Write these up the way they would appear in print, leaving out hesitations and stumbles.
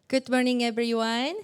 Good morning, everyone.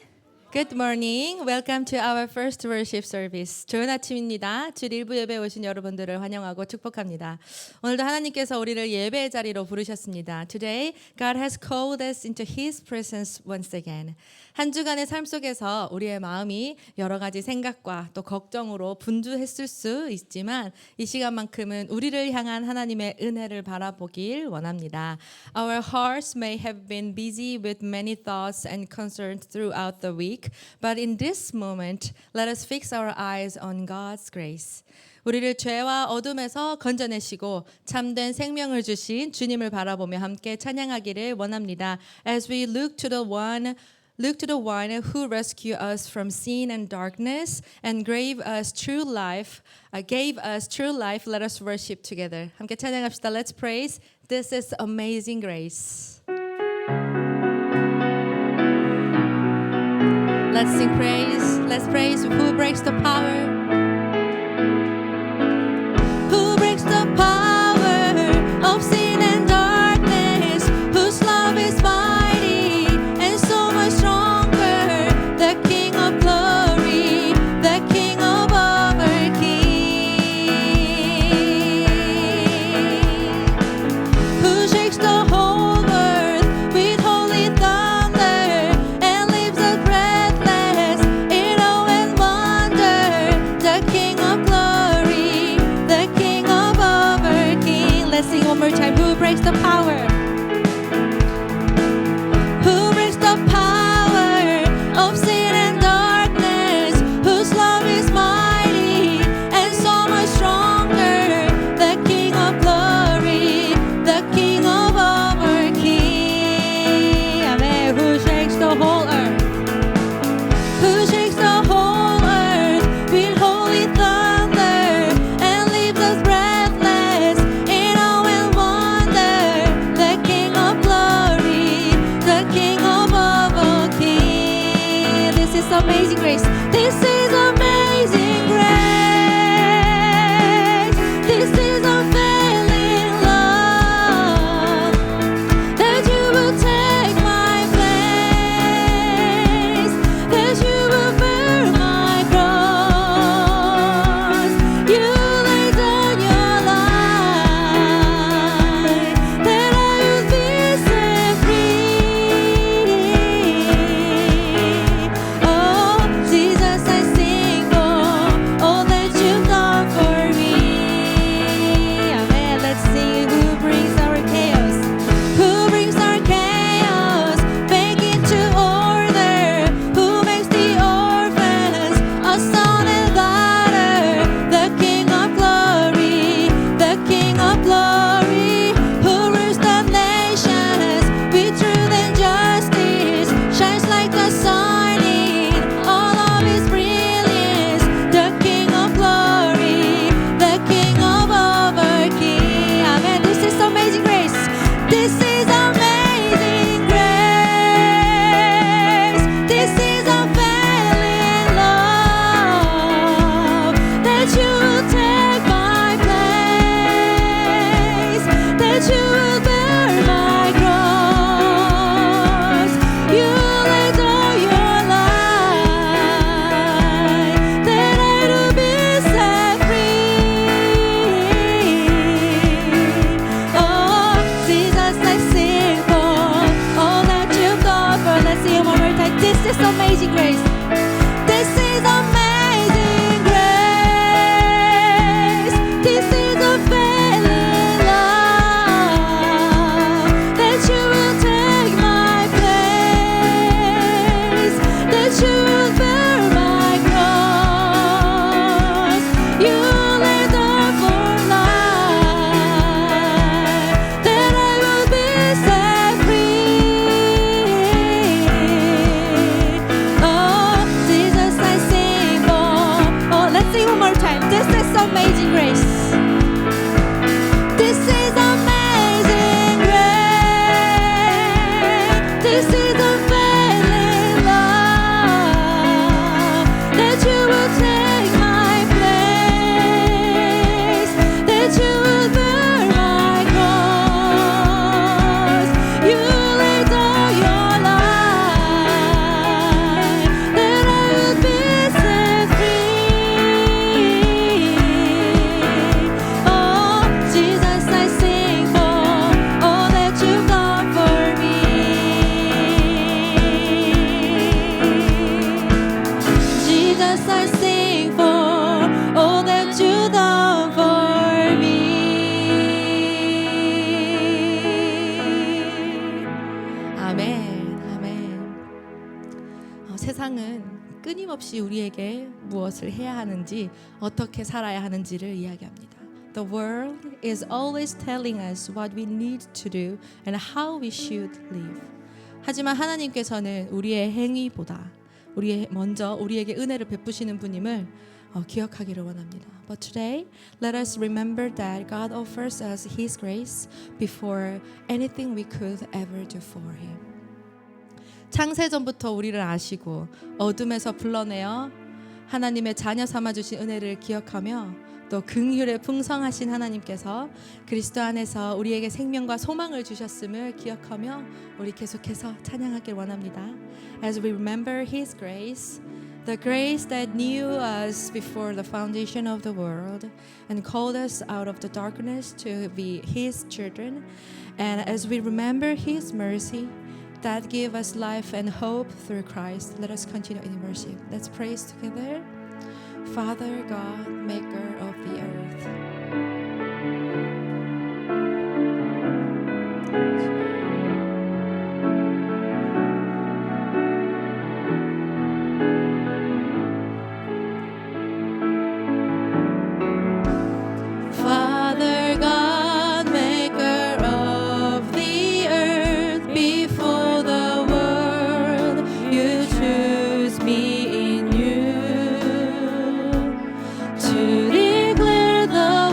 Good morning. Welcome to our first worship service. 좋은 아침입니다. 주일 일부 예배에 오신 여러분들을 환영하고 축복합니다. 오늘도 하나님께서 우리를 예배의 자리로 부르셨습니다. Today, God has called us into His presence once again. 한 주간의 삶 속에서 우리의 마음이 여러 가지 생각과 또 걱정으로 분주했을 수 있지만 이 시간만큼은 우리를 향한 하나님의 은혜를 바라보길 원합니다. Our hearts may have been busy with many thoughts and concerns throughout the week, but in this moment, let us fix our eyes on God's grace. 우리를 죄와 어둠에서 건져내시고 참된 생명을 주신 주님을 바라보며 함께 찬양하기를 원합니다. As we look to the one who rescued us from sin and darkness and gave us true life. Let us worship together. 함께 찬양합시다. Let's praise. This is amazing grace. Let's sing praise. Let's praise. Who breaks the power? Who breaks the power of sin and darkness? Whose love is mighty and so much stronger? The King of glory, the King of our King. Who shakes the whole earth with holy thunder and leaves us breathless in awe and wonder? The King of glory, the King of our King. Let's sing one more time. Who breaks the power? Who breaks the power of sin and darkness? Whose love is mighty and so much stronger? The King of glory, the King of our King. Amen. Who shakes the whole earth? Who shakes the whole earth with holy thunder and leaves us breathless in awe and wonder? 세상은 끊임없이 우리에게 무엇을 해야 하는지, 어떻게 살아야 하는지를 이야기합니다. The world is always telling us what we need to do and how we should live. 하지만 하나님께서는 우리의 행위보다 먼저 우리에게 은혜를 베푸시는 분임을 기억하기를 원합니다. But today, let us remember that God offers us His grace before anything we could ever do for Him. 창세전부터 우리를 아시고 어둠에서 불러내어 하나님의 자녀 삼아 주신 은혜를 기억하며 또 긍휼에 풍성하신 하나님께서 그리스도 안에서 우리에게 생명과 소망을 주셨음을 기억하며 우리 계속해서 찬양하길 원합니다. As we remember His grace, the grace that knew us before the foundation of the world and called us out of the darkness to be His children, and as we remember His mercy that gave us life and hope through Christ, let us continue in worship. Let's praise together. Father God, maker of the earth. Father God, maker of the earth, before the world you choose me in you to declare the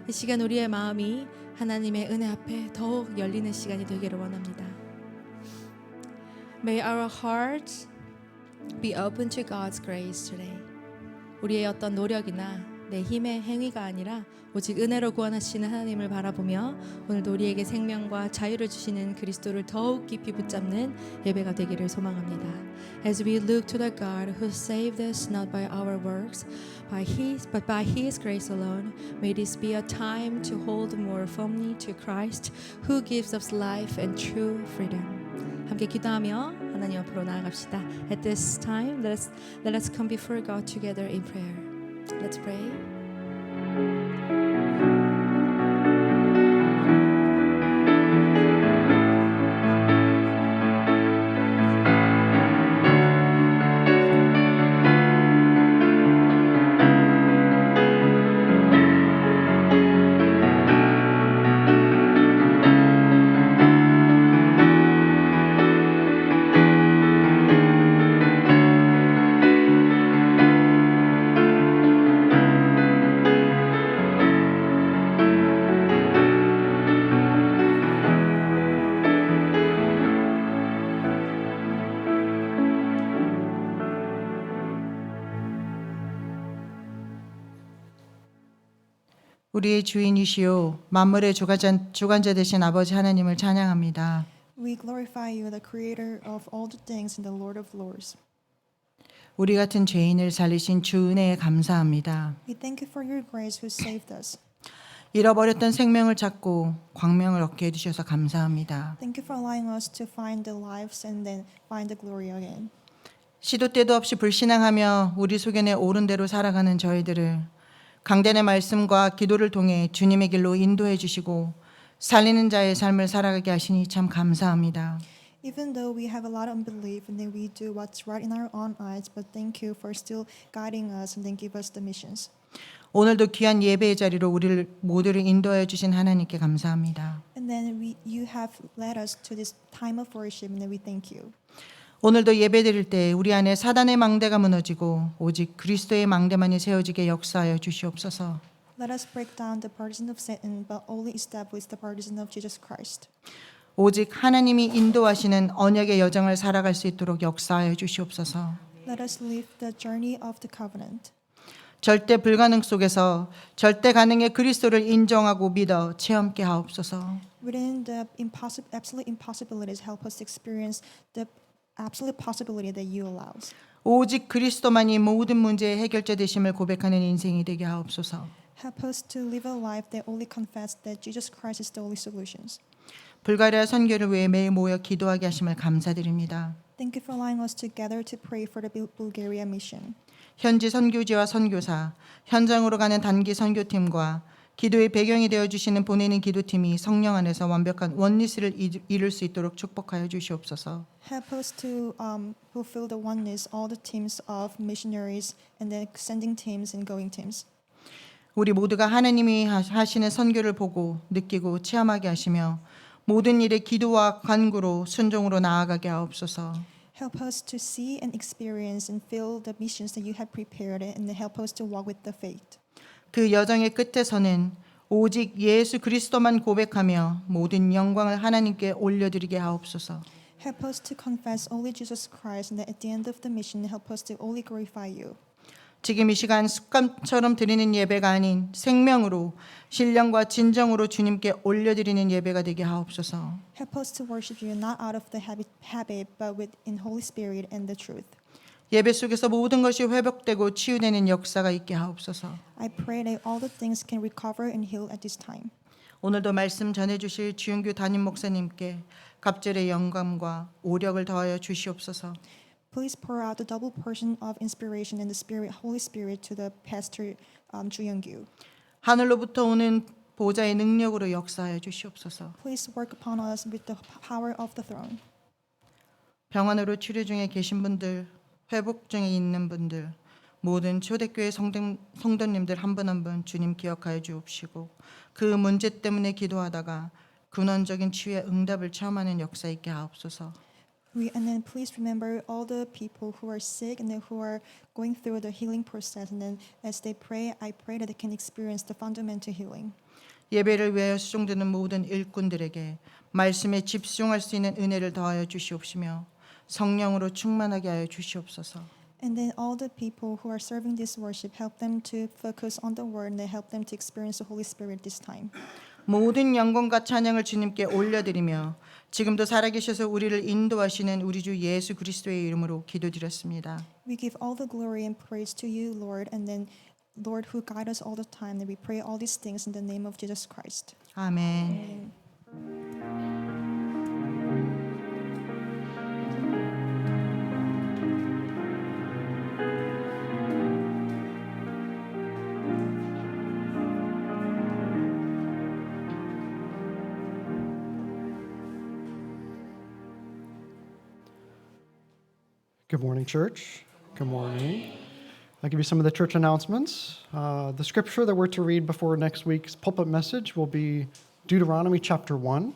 이 시간 우리의 마음이 하나님의 은혜 앞에 더욱 열리는 시간이 되기를 원합니다. May our hearts be open to God's grace today. 우리의 어떤 노력이나 내 힘의 행위가 아니라 오직 은혜로 구원하시는 하나님을 바라보며 오늘도 우리에게 생명과 자유를 주시는 그리스도를 더욱 깊이 붙잡는 예배가 되기를 소망합니다. As we look to the God who saved us not by our works, but by His grace alone, may this be a time to hold more firmly to Christ, who gives us life and true freedom. 함께 기도하며 하나님 앞으로 나아갑시다. At this time, let us come before God together in prayer. Let's pray. 우리의 주인이시요 만물의 주관자 되신 아버지 하나님을 찬양합니다. We glorify you, the creator of all the things and the Lord of lords. 우리 같은 죄인을 살리신 주 은혜에 감사합니다. We thank you for your grace who saved us. 잃어버렸던 생명을 찾고 광명을 얻게 해주셔서 감사합니다. Thank you for allowing us to find the lives and then find the glory again. 시도 때도 없이 불신앙하며 우리 소견에 옳은 대로 살아가는 저희들을 강단의 말씀과 기도를 통해 주님의 길로 인도해 주시고 살리는 자의 삶을 살아가게 하시니 참 감사합니다. Even though we have a lot of unbelief and then we do what's right in our own eyes, but thank you for still guiding us and then give us the missions. 오늘도 귀한 예배의 자리로 우리를 모두를 인도해 주신 하나님께 감사합니다. And then you have led us to this time of worship and then we thank you. 오늘도 예배드릴 때 우리 안에 사단의 망대가 무너지고 오직 그리스도의 망대만이 세워지게 역사하여 주시옵소서. Let us break down the partisan of Satan, but only establish the partisan of Jesus Christ. 오직 하나님이 인도하시는 언약의 여정을 살아갈 수 있도록 역사하여 주시옵소서. Let us live the journey of the covenant. 절대 불가능 속에서 절대 가능의 그리스도를 인정하고 믿어 체험케 하옵소서. Within the absolute impossibilities, help us experience the absolute possibility that you allows. 오직 그리스도만이 모든 문제의 해결자 되심을 고백하는 인생이 되게 하옵소서. Help us to live a life that only confess that Jesus Christ is the only solutions. 불가리아 선교를 위해 매일 모여 기도하게 하심을 감사드립니다. Thank you for allowing us to gather to pray for the Bulgaria mission. 현지 선교지와 선교사, 현장으로 가는 단기 선교팀과 기도의 배경이 되어 주시는 보내는 기도팀이 성령 안에서 완벽한 원리스를 이룰 수 있도록 축복하여 주시옵소서. Help us to fulfill the oneness, all the teams of missionaries and then sending teams and going teams. 우리 모두가 하나님이 하시는 선교를 보고 느끼고 체험하게 하시며 모든 일에 기도와 간구로 순종으로 나아가게 하옵소서. Help us to see and experience and feel the missions that you have prepared and help us to walk with the faith. 그 여정의 끝에서는 오직 예수 그리스도만 고백하며 모든 영광을 하나님께 올려드리게 하옵소서. Help us to confess only Jesus Christ and that at the end of the mission help us to only glorify you. 지금 이 시간 습관처럼 드리는 예배가 아닌 생명으로 신령과 진정으로 주님께 올려드리는 예배가 되게 하옵소서. Help us to worship you not out of the habit but with in Holy Spirit and the truth. 예배 속에서 모든 것이 회복되고 치유되는 역사가 있게 하옵소서. I pray that all the things can recover and heal at this time. 오늘도 말씀 전해주실 주영규 담임 목사님께 갑절의 영감과 오력을 더하여 주시옵소서. Please pour out the double portion of inspiration and the Spirit, Holy Spirit to the pastor Ju Young-gyu. 하늘로부터 오는 보좌의 능력으로 역사하여 주시옵소서. Please work upon us with the power of the throne. 병원으로 치료 중에 계신 분들, 회복 중에 있는 분들, 모든 초대교회 성도님들 한 분 한 분 주님 기억하여 주옵시고 그 문제 때문에 기도하다가 근원적인 치유의 응답을 체험하는 역사 있게 하옵소서. And then please remember all the people who are sick and then who are going through the healing process. And then as they pray, I pray that they can experience the fundamental healing. 예배를 위하여 수종드는 모든 일꾼들에게 말씀에 집중할 수 있는 은혜를 더하여 주시옵시며 성령으로 충만하게 하여 주시옵소서. And then all the people who are serving this worship, help them to focus on the word and help them to experience the Holy Spirit this time. 모든 영광과 찬양을 주님께 올려드리며 지금도 살아계셔서 우리를 인도하시는 우리 주 예수 그리스도의 이름으로 기도드렸습니다. We give all the glory and praise to you, Lord, and then Lord who guide us all the time. And we pray all these things in the name of Jesus Christ. 아멘. Good morning, church. Good morning. I'll give you some of the church announcements. The scripture that we're to read before next week's pulpit message will be Deuteronomy chapter 1.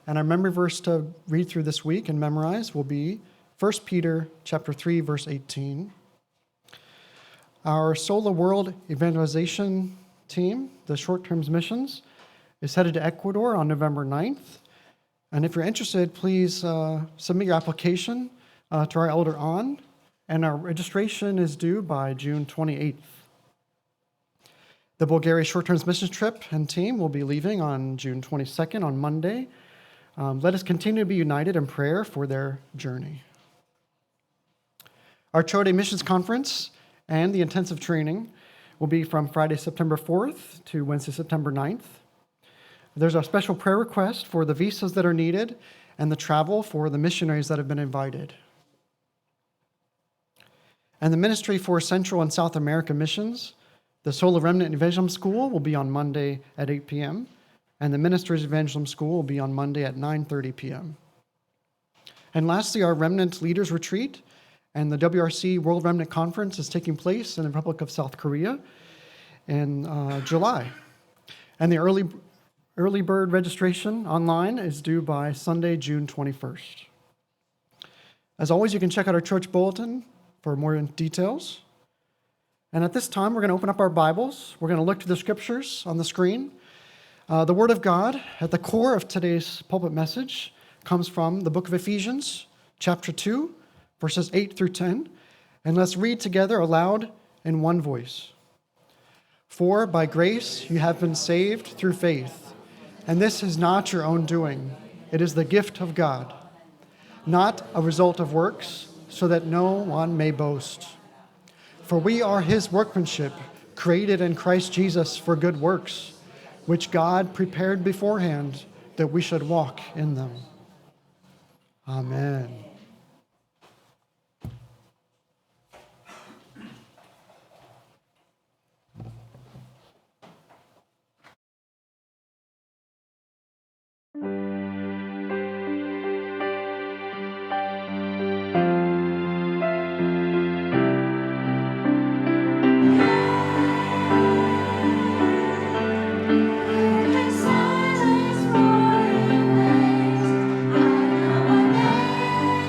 And our memory verse to read through this week and memorize will be 1 Peter chapter 3, verse 18. Our Sola World Evangelization team, the short-term missions, is headed to Ecuador on November 9th. And if you're interested, please submit your application to our elder on, and our registration is due by June 28th. The Bulgaria short-term missions trip and team will be leaving on June 22nd on Monday. Let us continue to be united in prayer for their journey. Our Chode Missions Conference and the intensive training will be from Friday, September 4th to Wednesday, September 9th. There's a special prayer request for the visas that are needed and the travel for the missionaries that have been invited. And the Ministry for Central and South America Missions, the Sola Remnant Evangelism School will be on Monday at 8 p.m., and the Ministers Evangelism School will be on Monday at 9:30 p.m. And lastly, our Remnant Leaders Retreat and the WRC World Remnant Conference is taking place in the Republic of South Korea in July. And the early bird registration online is due by Sunday, June 21st. As always, you can check out our church bulletin for more details. And at this time, we're going to open up our Bibles. We're going to look to the scriptures on the screen. The Word of God at the core of today's pulpit message comes from the book of Ephesians, chapter 2, verses 8 through 10. And let's read together aloud in one voice. For by grace you have been saved through faith, and this is not your own doing. It is the gift of God, not a result of works, so that no one may boast. For we are his workmanship, created in Christ Jesus for good works, which God prepared beforehand that we should walk in them. Amen. Silence for your grace. I know my name.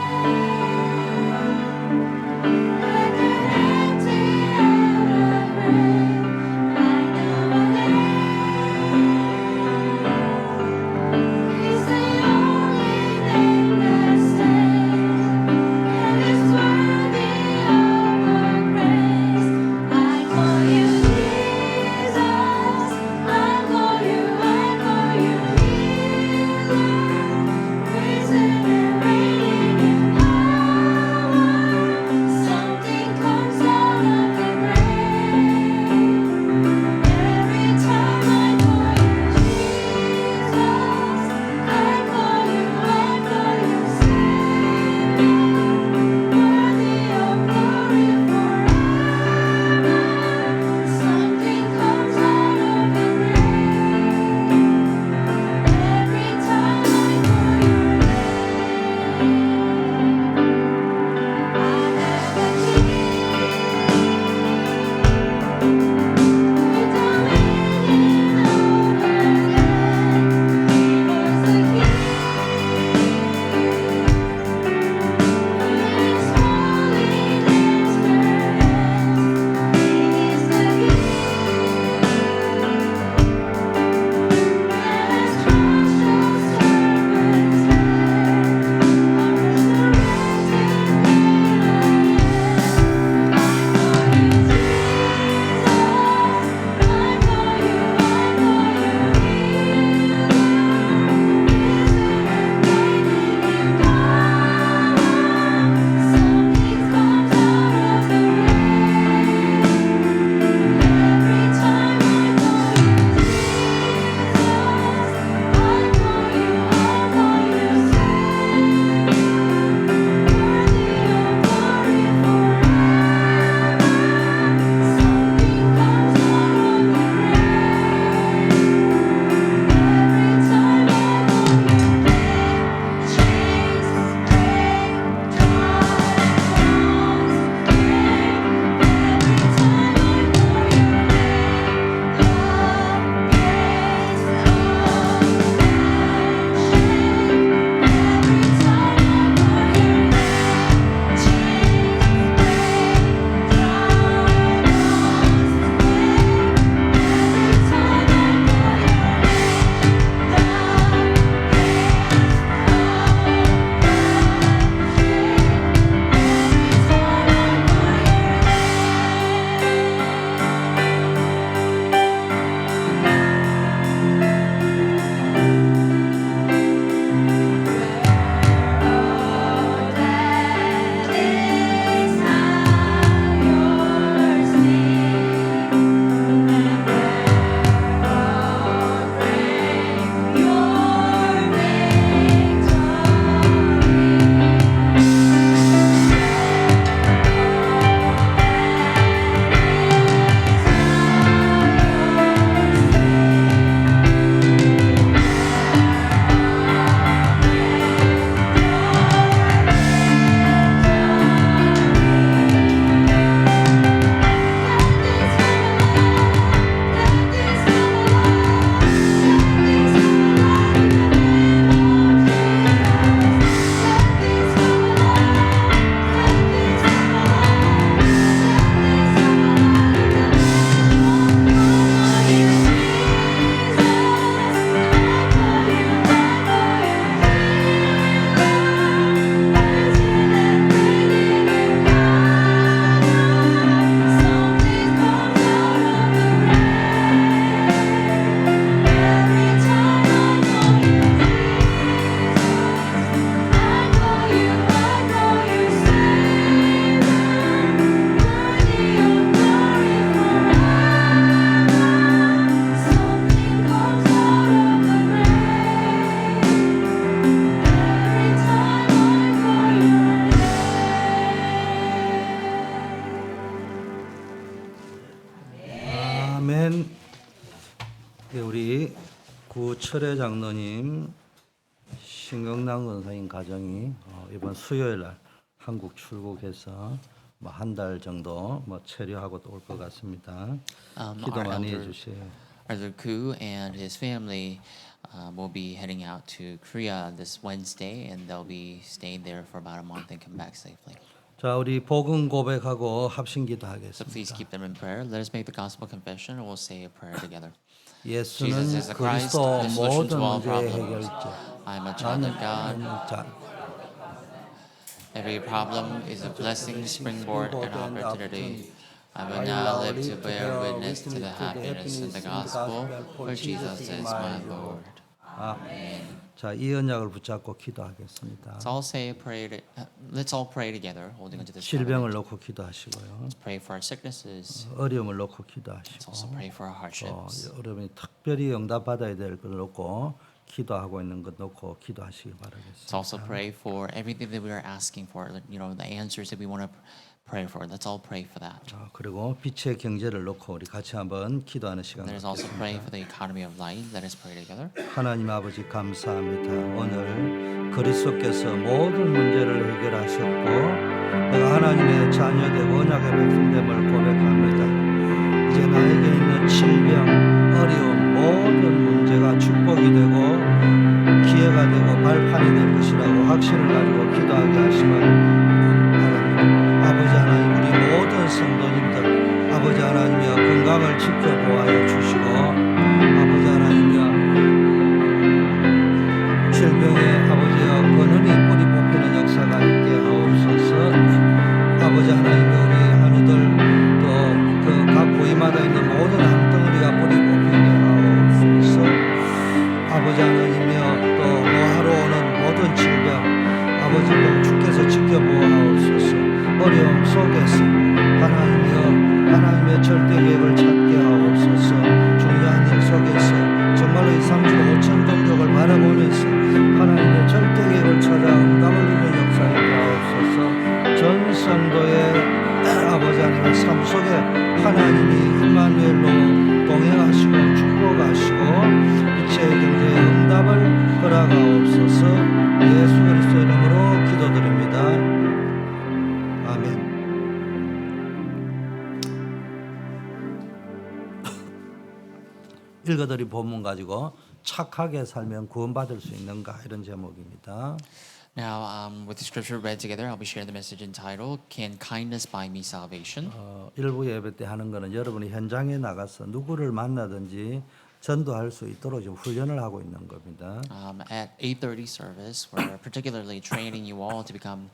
아멘. 네, 우리 구철회 장로님, 신경남 권사님 가정이 이번 수요일 날 한국 출국해서 뭐 한 달 정도 뭐 체류하고 또 올 것 같습니다. 기도 Our 많이 elder, 해주세요. Elder Koo and his family will be heading out to Korea this Wednesday, and they'll be staying there for about a month and come back safely. 자, 우리 복음 고백하고 합심기도 So please 하겠습니다. keep them in prayer. Let us make the gospel confession, and we'll say a prayer together. 예수는 Jesus is the Christ, 그리스도 the solution 모든 to all 문제의 problems. 해결자. I am a child of God. 자, Every problem is a blessing, springboard, and opportunity. I will now live to bear witness to the happiness in the gospel, for Jesus is my Lord. Amen. 자, 이 언약을 붙잡고 기도하겠습니다. Let's all say a prayer. Let's all pray together, holding onto this 질병을 covenant. 놓고 기도하시고요. Let's pray for our sicknesses. 어려움을 놓고 Let's 기도하시고 also pray for our hardships. 여러분이 특별히 응답받아야 될 걸 놓고 기도하고 있는 것 놓고 기도하시기 Let's 바라겠습니다. also pray for everything that we are asking for. You know, the answers that we want to pray for. Let's all pray for that. 자, 그리고 빛의 경제를 놓고 우리 같이 한번 기도하는 시간 Let us also 갖겠습니다. pray for the economy of light. Let us pray together. 하나님 아버지 감사합니다. 오늘 그리스도께서 모든 문제를 해결하셨고 내가 하나님의 자녀되고 언약의 백성됨을 고백합니다. 이제 나에게 있는 질병, 어려움, 모든 문제가 축복이 되고 기회가 되고 발판이 될 것이라고 확신을 가지고 기도하게 하시면 바랍니다. 아버지 하나님 우리 모든 성도님들 아버지 하나님이여 건강을 지켜보아여 주시고 아버지 하나님이여 질병의 아버지여 근원이 뿌리 뽑히는 역사가 있게 하옵소서. 아버지 하나님이 우리 한우들 또 각 부위마다 있는 모든 암덩어리가 뿌리 뽑히게 하옵소서. 아버지 하나님이여 또 노하러 오는 모든 질병 아버지 또 주께서 지켜보아옵소서. 어려움 속에서 하나님이여 하나님의 절대 계획을 찾게 하옵소서. 중요한 일 속에서 정말로 이 3주 5천 종족을 바라보면서 하나님의 절대 계획을 찾아 응답을 이루는 역사에 하옵소서. 전 성도의 아버지 하나님의 삶 속에 하나님이 임마누엘로 동행하시고 축복하시고 빛의 경제의 응답을 허락하옵소서. 예수 그리스도 이름으로 기도드립니다. 아멘. 읽어드린 본문 가지고 착하게 살면 구원받을 수 있는가 이런 제목입니다. Now, with the scripture read together, I'll be sharing the message entitled "Can Kindness Buy Me Salvation?" 일부 예배 때 하는 거는 여러분이 현장에 나가서 누구를 만나든지 전도할 수 있도록 지금 훈련을 하고 있는 겁니다. At 8:30 service, we're particularly training you all to become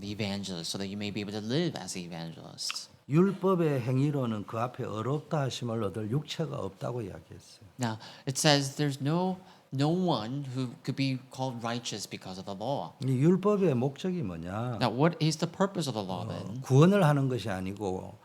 the evangelists, so that you may be able to live as evangelists. 율법의 행위로는 그 앞에 어렵다 하심을 얻을 육체가 없다고 이야기했어요. Now, it says there's no one who could be called righteous because of the law. 이 율법의 목적이 뭐냐? Now, what is the purpose of the law then? 구원을 하는 것이 아니고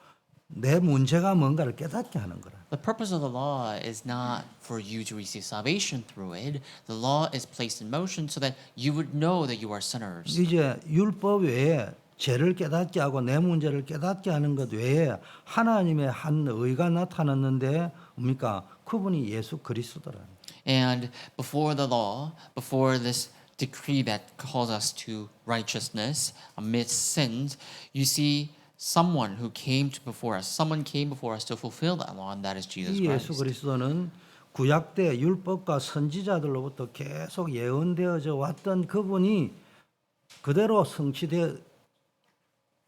내 문제가 뭔가를 깨닫게 하는 거라. The purpose of the law is not for you to receive salvation through it. The law is placed in motion so that you would know that you are sinners. 이제 율법 외에 죄를 깨닫게 하고 내 문제를 깨닫게 하는 것 외에 하나님의 한 의가 나타났는데 뭡니까? 그분이 예수 그리스도라. And before the law, before this decree that calls us to righteousness amidst sins, you see someone who came before us. Someone came before us to fulfill that law, and that is Jesus 이 예수 Christ. 그리스도는 구약 때 율법과 선지자들로부터 계속 예언되어져 왔던 그분이 그대로 성취되어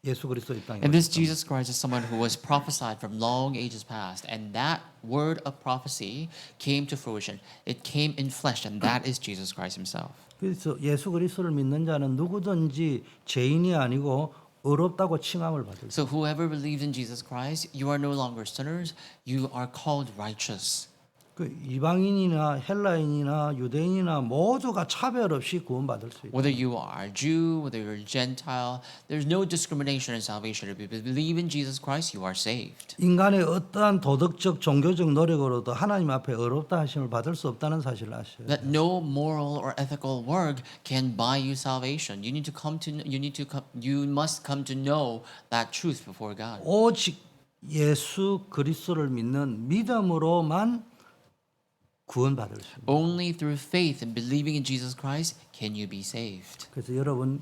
예수 그리스도 이 땅에 And this 오셨습니다. Jesus Christ is someone who was prophesied from long ages past, and that word of prophecy came to fruition. It came in flesh, and that is Jesus Christ himself. 그래서 예수 그리스도를 믿는 자는 누구든지 죄인이 아니고 의롭다고 칭함을 받을 수. So whoever believes in Jesus Christ, you are no longer sinners, you are called righteous. 그 이방인이나 헬라인이나 유대인이나 모두가 차별 없이 구원받을 수 있다. Whether you are Jew, whether you're Gentile, there's no discrimination in salvation. If you believe in Jesus Christ, you are saved. 인간의 어떠한 도덕적 종교적 노력으로도 하나님 앞에 의롭다 하심을 받을 수 없다는 사실을 아셔야 돼요. That no moral or ethical work can buy you salvation. You must come to know that truth before God. 오직 예수 그리스도를 믿는 믿음으로만 구원받을 수 있습니다. Only through faith and believing in Jesus Christ can you be saved. 그래서 여러분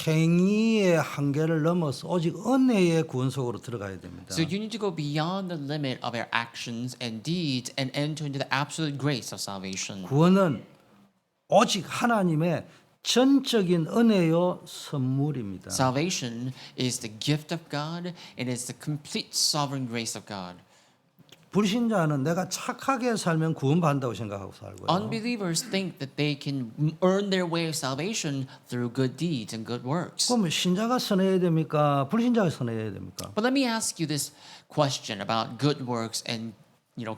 행위의 한계를 넘어서 오직 은혜의 구원 속으로 들어가야 됩니다. So you need to go beyond the limit of our actions and deeds and enter into the absolute grace of salvation. 구원은 오직 하나님의 전적인 은혜요 선물입니다. Salvation is the gift of God and it's the complete sovereign grace of God. 불신자는 내가 착하게 살면 구원받는다고 생각하고 살고요. Unbelievers think that they can earn their way of salvation through good deeds and good works. 그럼 신자가 선해야 됩니까? 불신자가 선해야 됩니까? But let me ask you this question about good works and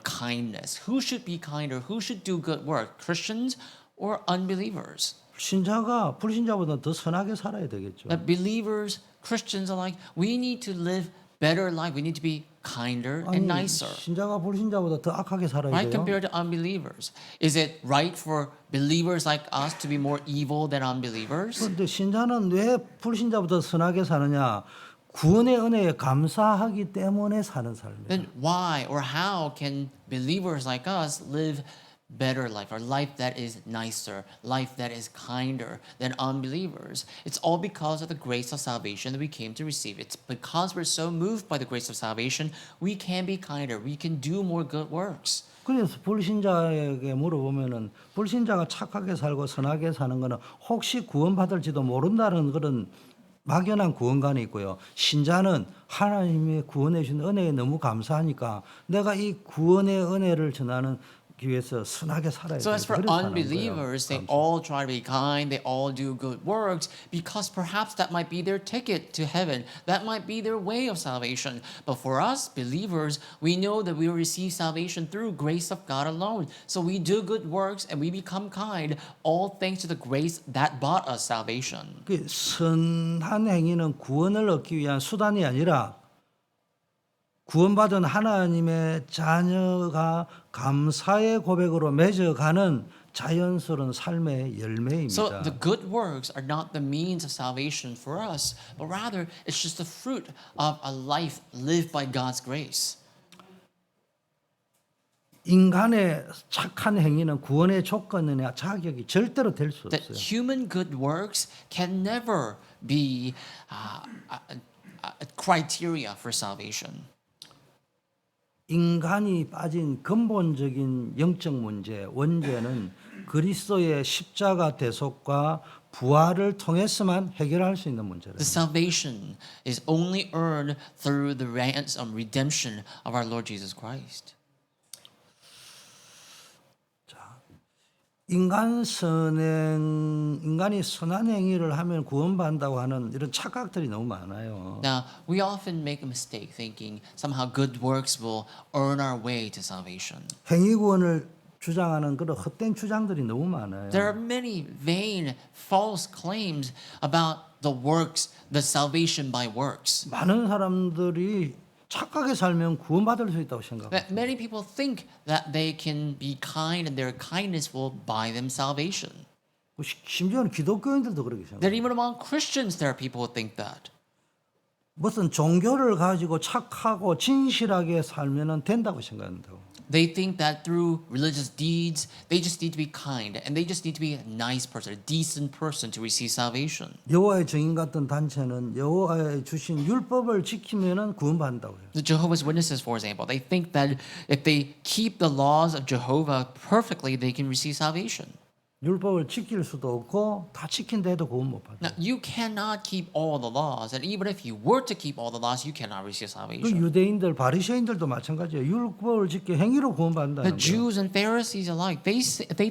kindness. Who should be kinder? Who should do good work? Christians or unbelievers? 신자가 불신자보다 더 선하게 살아야 되겠죠. That believers, Christians alike, we need to live better life. We need to be kinder and nicer. 신자가 불신자보다 더 악하게 살아야 Right, 돼요. compared to unbelievers. Is it right for believers like us to be more evil than unbelievers? 그런데 신자는 왜 불신자보다 선하게 사느냐? 구원의 은혜에 감사하기 때문에 사는 삶이에요. Then why or how can believers like us live better life, or life that is nicer, life that is kinder than unbelievers? It's all because of the grace of salvation that we came to receive. It's because we're so moved by the grace of salvation, we can be kinder, we can do more good works. 그래서 불신자에게 물어보면은 불신자가 착하게 살고 선하게 사는 거는 혹시 구원받을지도 모른다는 그런 막연한 구원관이 있고요. 신자는 하나님의 구원해 주신 은혜에 너무 감사하니까 내가 이 구원의 은혜를 전하는 위해서 선하게 살아야 So as for 그래서 사는 unbelievers, they 거예요. all try to be kind, they all do good works, because perhaps that might be their ticket to heaven. That might be their way of salvation. But for us, believers, we know that we will receive salvation through grace of God alone. So we do good works and we become kind, all thanks to the grace that bought us salvation. 그 선한 행위는 구원을 얻기 위한 수단이 아니라 구원받은 하나님의 자녀가 감사의 고백으로 맺어가는 자연스러운 삶의 열매입니다. So the good works are not the means of salvation for us, but rather it's just the fruit of a life lived by God's grace. 인간의 착한 행위는 구원의 조건이나 자격이 절대로 될 수 That 없어요. human good works can never be a criteria for salvation. 인간이 빠진 근본적인 영적 문제, 원죄는 그리스도의 십자가 대속과 부활을 통해서만 해결할 수 있는 문제다. The salvation is only earned through the ransom, redemption of our Lord Jesus Christ. 인간이 선한 행위를 하면 구원받는다고 하는 이런 착각들이 너무 많아요. Now, we often make a mistake thinking somehow good works will earn our way to salvation. 행위 구원을 주장하는 그런 헛된 주장들이 너무 많아요. There are many vain, false claims about the works, the salvation by works. 많은 사람들이 착하게 살면 구원받을 수 있다고 생각해요. That many people think that they can be kind and their kindness will buy them salvation. 심지어는 기독교인들도 그렇게 That 생각해요. even among Christians, there are people who think that. 무슨 종교를 가지고 착하고 진실하게 살면 된다고 생각한다고. They think that through religious deeds, they just need to be kind and they just need to be a nice person, a decent person to receive salvation. 여호와의 증인 같은 단체는 여호와의 주신 율법을 지키면은 구원받는다고 해요. The Jehovah's Witnesses, for example, they think that if they keep the laws of Jehovah perfectly, they can receive salvation. 율법을 지킬 수도 없고 다 지킨데도 구원 못 받아요. Now, you cannot keep all the laws, and even if you were to keep all the laws, you cannot receive 그 salvation. 유대인들 바리새인들도 마찬가지예요. 율법을 지켜 행위로 구원받는다는 The 거예요. Jews and Pharisees alike, they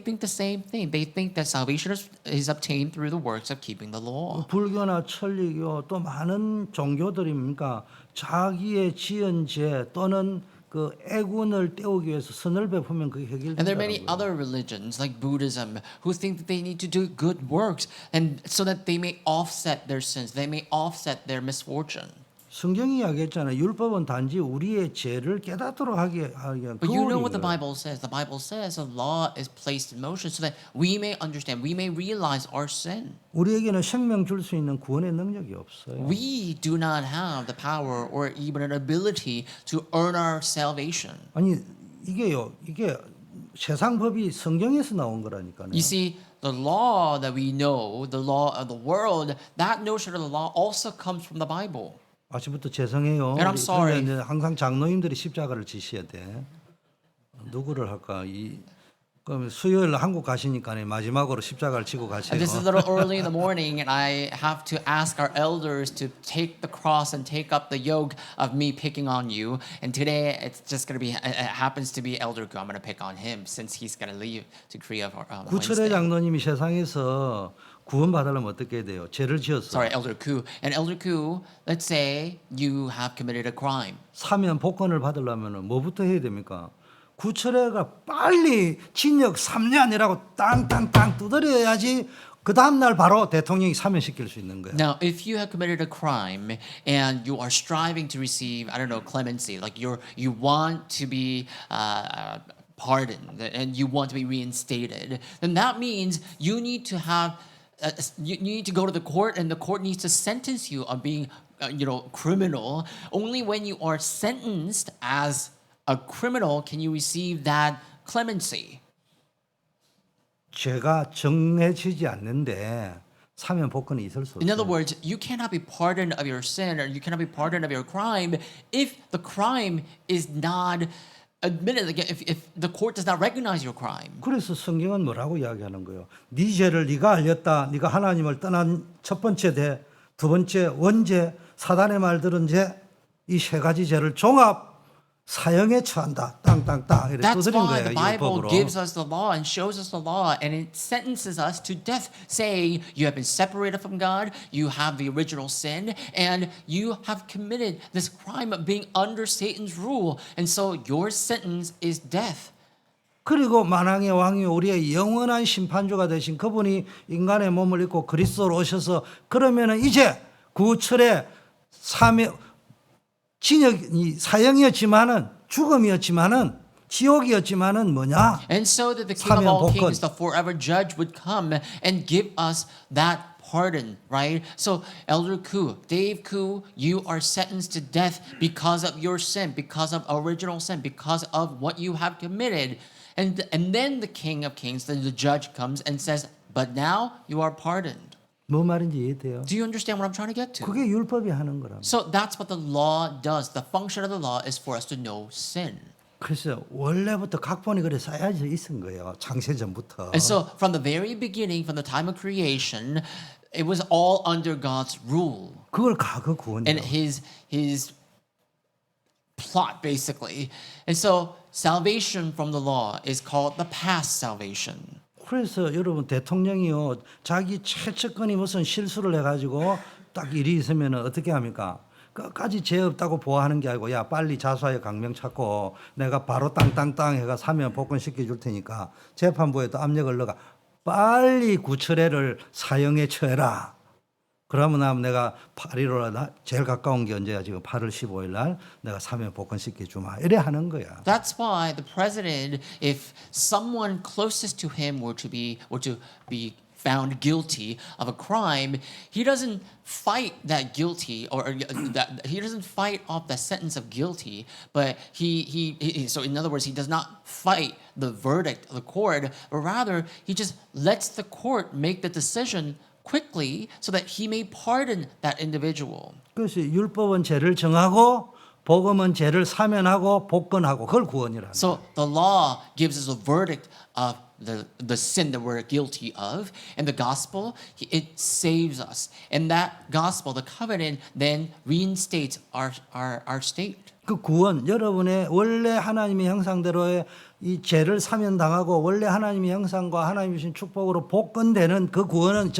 think the same thing. They think that salvation is obtained through the works of keeping the law. 불교나 천리교 또 많은 종교들입니까? 자기의 지은 죄 또는 그 애군을 떼우기 위해서 선을 베푸면 그게 And there are many 해결된다는 거예요. other religions like Buddhism who think that they need to do good works and so that they may offset their sins, they may offset their misfortune. 성경이 이야기했잖아요. 율법은 단지 우리의 죄를 깨닫도록 하게 위한 But you know what the 거울인 거예요. Bible says. The Bible says the law is placed in motion so that we may understand, we may realize our sin. 우리에게는 생명 줄 수 있는 구원의 능력이 없어요. We do not have the power or even an ability to earn our salvation. 아니 이게 세상 법이 성경에서 나온 거라니까요. You see, the law that we know, the law of the world, that notion of the law also comes from the Bible. 아침부터 죄송해요. And I'm sorry. 그런데 이제 항상 장로님들이 십자가를 지셔야 돼. 누구를 할까? 그럼 수요일 한국 가시니까 마지막으로 십자가를 지고 가세요. And this is a little early in the morning, and I have to ask our elders to take the cross and take up the yoke of me picking on you. And today, it's just going to be, it happens to be Elder Gu. I'm going to pick on him since he's going to leave to Korea for 구철의 Wednesday. 장로님이 세상에서 구원 받으려면 어떻게 해야 돼요? 죄를 지었어. Sorry, Elder Ku. And Elder Ku, let's say you have committed a crime. 사면 복권을 받으려면 뭐부터 해야 됩니까? 구철회가 빨리 징역 3년이라고 땅땅땅 두드려야지 그 다음 날 바로 대통령이 사면시킬 수 있는 거예요. Now, if you have committed a crime and you are striving to receive, I don't know, clemency, like you want to be pardoned and you want to be reinstated, then that means you need to have, you need to go to the court, and the court needs to sentence you on being, criminal. Only when you are sentenced as a criminal can you receive that clemency. 죄가 정해지지 않는데 사면 복권이 있을 수 In other 없어요. words, you cannot be pardoned of your sin or you cannot be pardoned of your crime if the crime is not admitted. Like if the court does not recognize your crime. 그래서 성경은 뭐라고 이야기하는 거예요? 네 죄를 네가 알렸다. 네가 하나님을 떠난 첫 번째 죄, 두 번째 원죄, 사단의 말 들은 죄, 이 세 가지 죄를 종합 사형에 처한다. 땅땅땅 이렇게 That's 두드린 why 거예요. the Bible 율법으로. gives us the law and shows us the law, and it sentences us to death, saying you have been separated from God, you have the original sin, and you have committed this crime of being under Satan's rule, and so your sentence is death. 그리고 만왕의 왕이 우리의 영원한 심판주가 되신 그분이 인간의 몸을 입고 그리스도로 오셔서 그러면은 이제 구철의 징역이 사형이었지만은 죽음이었지만은 지옥이었지만은 뭐냐? And so that the King of 사면 all 복권. kings, the forever judge, would come and give us that pardon, right? So, Elder Ku, Dave Ku, you are sentenced to death because of your sin, because of original sin, because of what you have committed. And then the King of Kings, the judge comes and says, but now you are pardoned. 뭐 말인지 이해돼요? Do you understand what I'm trying to get to? 그게 율법이 하는 거랍니다. So that's what the law does. The function of the law is for us to know sin. 그래서 원래부터 각본이 그래 써야지 있은 거예요. 창세 전부터. And so from the very beginning, from the time of creation, it was all under God's rule 그걸 과거 구원이라고. and his plot basically. And so salvation from the law is called the past salvation. 그래서 여러분 대통령이요 자기 최측근이 무슨 실수를 해가지고 딱 일이 있으면 어떻게 합니까? 끝까지 죄 없다고 보호하는 게 아니고 야 빨리 자수하여 강명 찾고 내가 바로 땅땅땅 해가 사면 복권 시켜줄 테니까 재판부에도 압력을 넣어가 빨리 구철회를 사형에 처해라. 그러면 내가 8.15날 제일 가까운 게 언제야 지금 8월 15일 날 내가 사면 복권 시켜주마 이래 하는 거야. That's why the president, if someone closest to him were to be found guilty of a crime, he doesn't fight that guilty or that he doesn't fight off the sentence of guilty, but so in other words, he does not fight the verdict of the court, but rather he just lets the court make the decision quickly so that he may pardon that individual. 그래서 율법은 죄를 정하고 복음은 죄를 사면하고 복권하고 그걸 구원이라는 거예요. So the law gives us a verdict of the sin that we're guilty of, and the gospel, it saves us. And that gospel, the covenant, then reinstates our state. 그 구원 여러분의 원래 하나님의 형상대로의 이 죄를 사면당하고 원래 하나님의 형상과 하나님이 주신 축복으로 복권되는 그 구원은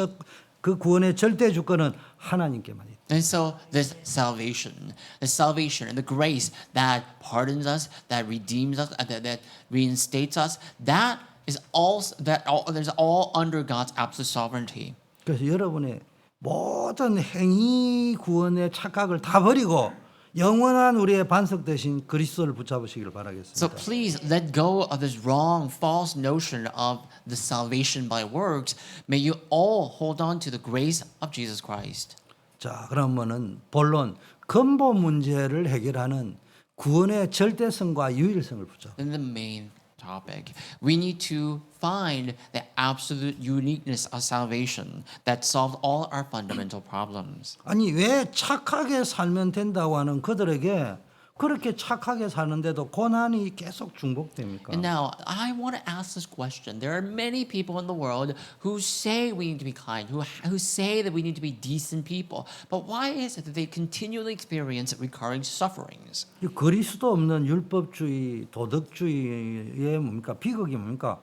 그 구원의 절대 주권은 하나님께만 있다. And so this salvation and the grace that pardons us, that redeems us, that reinstates us, that is all under God's absolute sovereignty. 그래서 여러분의 모든 행위 구원의 착각을 다 버리고 영원한 우리의 반석 대신 그리스도를 붙잡으시기를 So 바라겠습니다. please let go of this wrong, false notion of the salvation by works. May you all hold on to the grace of Jesus Christ. 자, 그러면은 본론 근본 문제를 해결하는 구원의 절대성과 유일성을 붙잡고 In the main topic, we need to find the absolute uniqueness of salvation that solves all our fundamental problems. 아니 왜 착하게 살면 된다고 하는 그들에게 그렇게 착하게 사는데도 고난이 계속 중복됩니까? And now, I want to ask this question. There are many people in the world who say we need to be kind, who say that we need to be decent people. But why is it that they continually experience recurring sufferings? 이 그리스도 없는 율법주의, 도덕주의의 뭡니까? 비극이 뭡니까?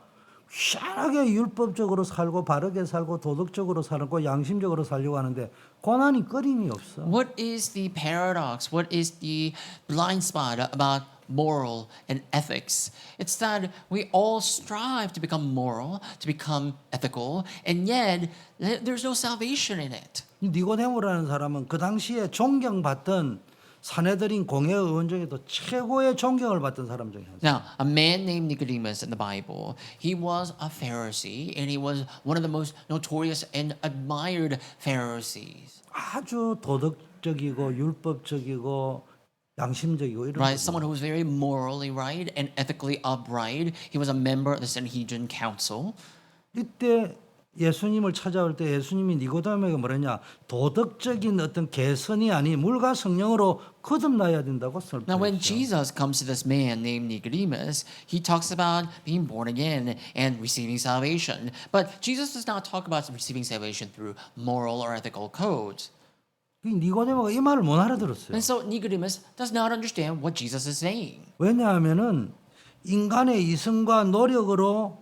희한하게 율법적으로 살고 바르게 살고 도덕적으로 살고 양심적으로 살려고 하는데 고난이 끊임이 없어. What is the paradox? What is the blind spot about moral and ethics? It's that we all strive to become moral, to become ethical, and yet there's no salvation in it. 이 니고데모라는 사람은 그 당시에 존경받던 사내들인 공회 의원 중에도 최고의 존경을 받던 사람 중에 한 사람. Now, a man named Nicodemus in the Bible, he was a Pharisee, and he was one of the most notorious and admired Pharisees. 아주 도덕적이고 율법적이고 양심적이고 이런 Right, 거죠. someone who was very morally right and ethically upright. He was a member of the Sanhedrin Council. 이때 예수님을 찾아올 때 예수님이 니고데모에게 뭐랬냐? 도덕적인 어떤 개선이 아닌 물과 성령으로 거듭나야 된다고 Now, when 설명했죠. Jesus comes to this man named Nicodemus, he talks about being born again and receiving salvation. But Jesus does not talk about receiving salvation through moral or ethical codes. 니고데모가 이 말을 못 알아들었어요. And so Nicodemus does not understand what Jesus is saying. 왜냐하면은 인간의 이성과 노력으로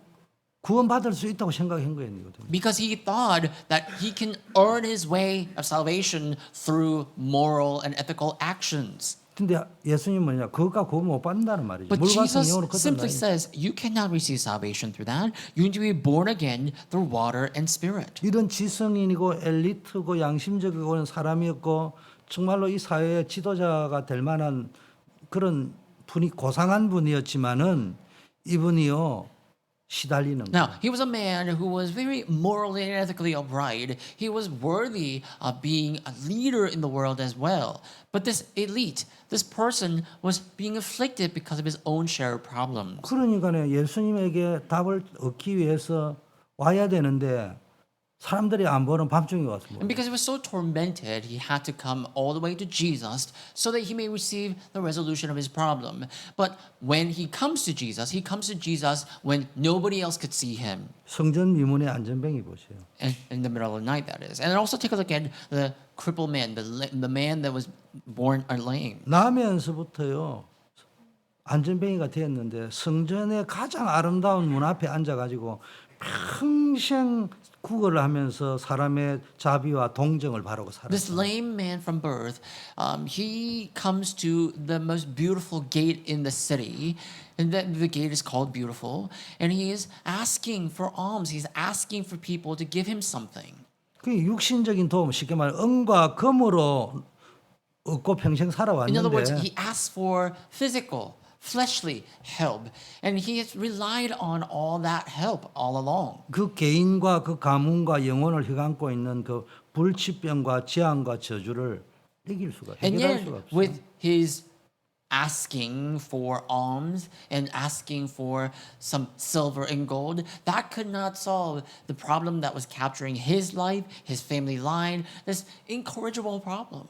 구원받을 수 있다고 생각한 거예요, 니고데모. Because he thought that he can earn his way of salvation through moral and ethical actions. 근데 예수님 뭐냐? 그것과 구원 못 받는다는 말이죠. But 물과 Jesus 성령으로 simply 거듭나야 says you cannot receive salvation through that. You need to be born again through water and spirit. 이런 지성인이고 엘리트고 양심적이고 사람이었고 정말로 이 사회의 지도자가 될 만한 그런 분이 고상한 분이었지만은 이분이요 시달리는 Now, 거예요. he was a man who was very morally and ethically upright. He was worthy of being a leader in the world as well. But this elite, this person was being afflicted because of his own shared problems. 그러니까 예수님에게 답을 얻기 위해서 와야 되는데 사람들이 안 보는 밤중에 와서 And because he was so tormented, he had to come all the way to Jesus so that he may receive the resolution of his problem. But when he comes to Jesus when nobody else could see him. 성전 미문의 안전뱅이 보세요. And in the middle of the night, that is. And also take a look at the crippled man, the man that was born lame. 나면서부터요 안전뱅이가 되었는데 성전의 가장 아름다운 문 앞에 앉아가지고 평생 구걸을 하면서 사람의 자비와 동정을 바라고 This 살았어요. lame man from birth, he comes to the most beautiful gate in the city, and the gate is called Beautiful, and he is asking for alms. He's asking for people to give him something. 그 육신적인 도움, 쉽게 말해 은과 금으로 얻고 평생 In other words, 살아왔는데 he asks for physical, fleshly help, and he has relied on all that help all along. 그 개인과 그 가문과 영혼을 휘감고 있는 그 불치병과 재앙과 저주를 이길 수가 And 해결할 yet, 수가 없어요. with his asking for alms and asking for some silver and gold, that could not solve the problem that was capturing his life, his family line, this incorrigible problem.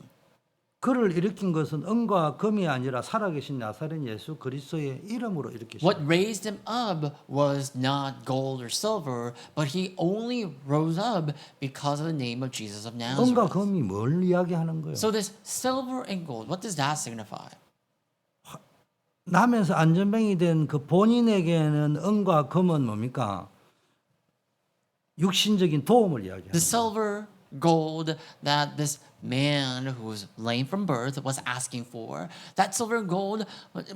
그를 일으킨 것은 은과 금이 아니라 살아계신 나사렛 예수 그리스도의 이름으로 일으키신 What raised him up was not gold or silver, but he only rose up because of the name of Jesus of 은과 Nazareth. 금이 뭘 이야기하는 거예요? So this silver and gold, what does that signify? 나면서 안전뱅이 된 그 본인에게는 은과 금은 뭡니까? 육신적인 도움을 이야기하는 The 거예요. silver, gold that this man who was lame from birth was asking for, that silver and gold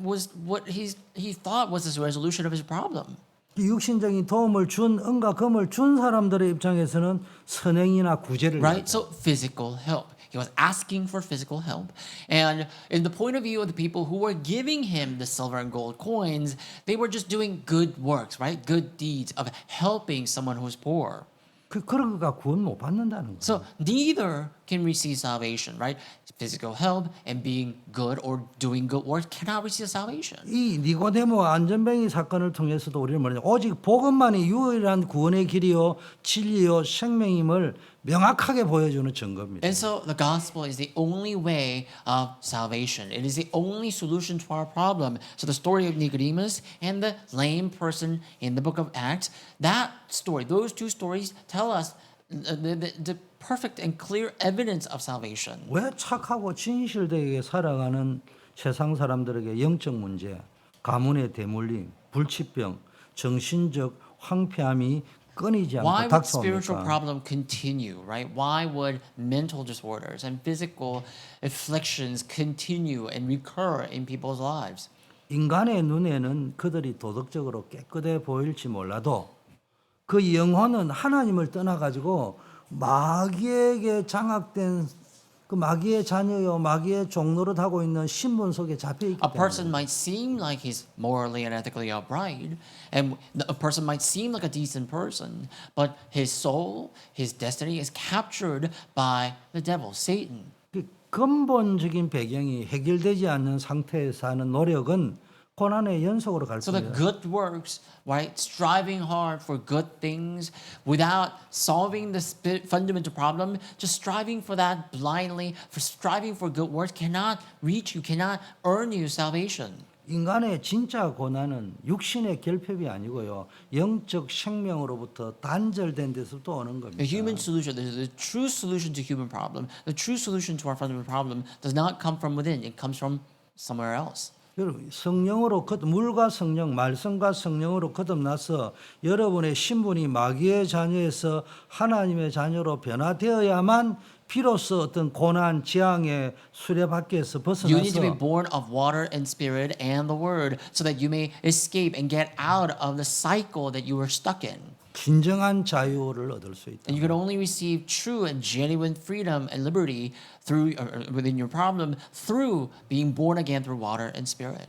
was what he thought was his resolution of his problem. 육신적인 도움을 준 은과 금을 준 사람들의 입장에서는 선행이나 구제를 Right? 하죠. So physical help. He was asking for physical help. And in the point of view of the people who were giving him the silver and gold coins, they were just doing good works, right? Good deeds of helping someone who's poor. 그런 거가 구원 못 받는다는 거예요. So neither can receive salvation, right? Physical help and being good or doing good works cannot receive salvation. 이 니고데모 안전뱅이 사건을 통해서도 우리는 뭐냐 오직 복음만이 유일한 구원의 길이요 진리요 생명임을 명확하게 보여주는 증거입니다. And so the gospel is the only way of salvation. It is the only solution to our problem. So the story of Nicodemus and the lame person in the book of Acts, that story, those two stories tell us the perfect and clear evidence of salvation. 왜 착하고 진실되게 살아가는 세상 사람들에게 영적 문제, 가문의 대물림, 불치병, 정신적 황폐함이 끊이지 Why 않고 would spiritual 닥쳐옵니까? problem continue, right? Why would mental disorders and physical afflictions continue and recur in people's lives? 인간의 눈에는 그들이 도덕적으로 깨끗해 보일지 몰라도 그 영혼은 하나님을 떠나가지고 마귀에게 장악된 그 마귀의 자녀요 마귀의 종노릇 하고 있는 신분 속에 잡혀 있기 A person 때문에 might seem like he's morally and ethically upright, and a person might seem like a decent person, but his soul, his destiny is captured by the devil, Satan. 그 근본적인 배경이 해결되지 않는 상태에서 하는 노력은 고난의 연속으로 갈 So the 겁니다. good works, right, striving hard for good things without solving the fundamental problem, just striving for that blindly, for striving for good works cannot reach you, cannot earn you salvation. 인간의 진짜 고난은 육신의 결핍이 아니고요. 영적 생명으로부터 단절된 데서부터 오는 겁니다. The human solution, the true solution to human problem, the true solution to our fundamental problem does not come from within, it comes from somewhere else. 여러분 성령으로 물과 성령, 말씀과 성령으로 거듭나서 여러분의 신분이 마귀의 자녀에서 하나님의 자녀로 변화되어야만 비로소 어떤 고난, 재앙의 수레바퀴에서 You need to be 벗어나서 born of water and spirit and the word so that you may escape and get out of the cycle that you were stuck in. 진정한 자유를 얻을 수 있다. And you can only receive true and genuine freedom and liberty through within your problem through being born again through water and spirit.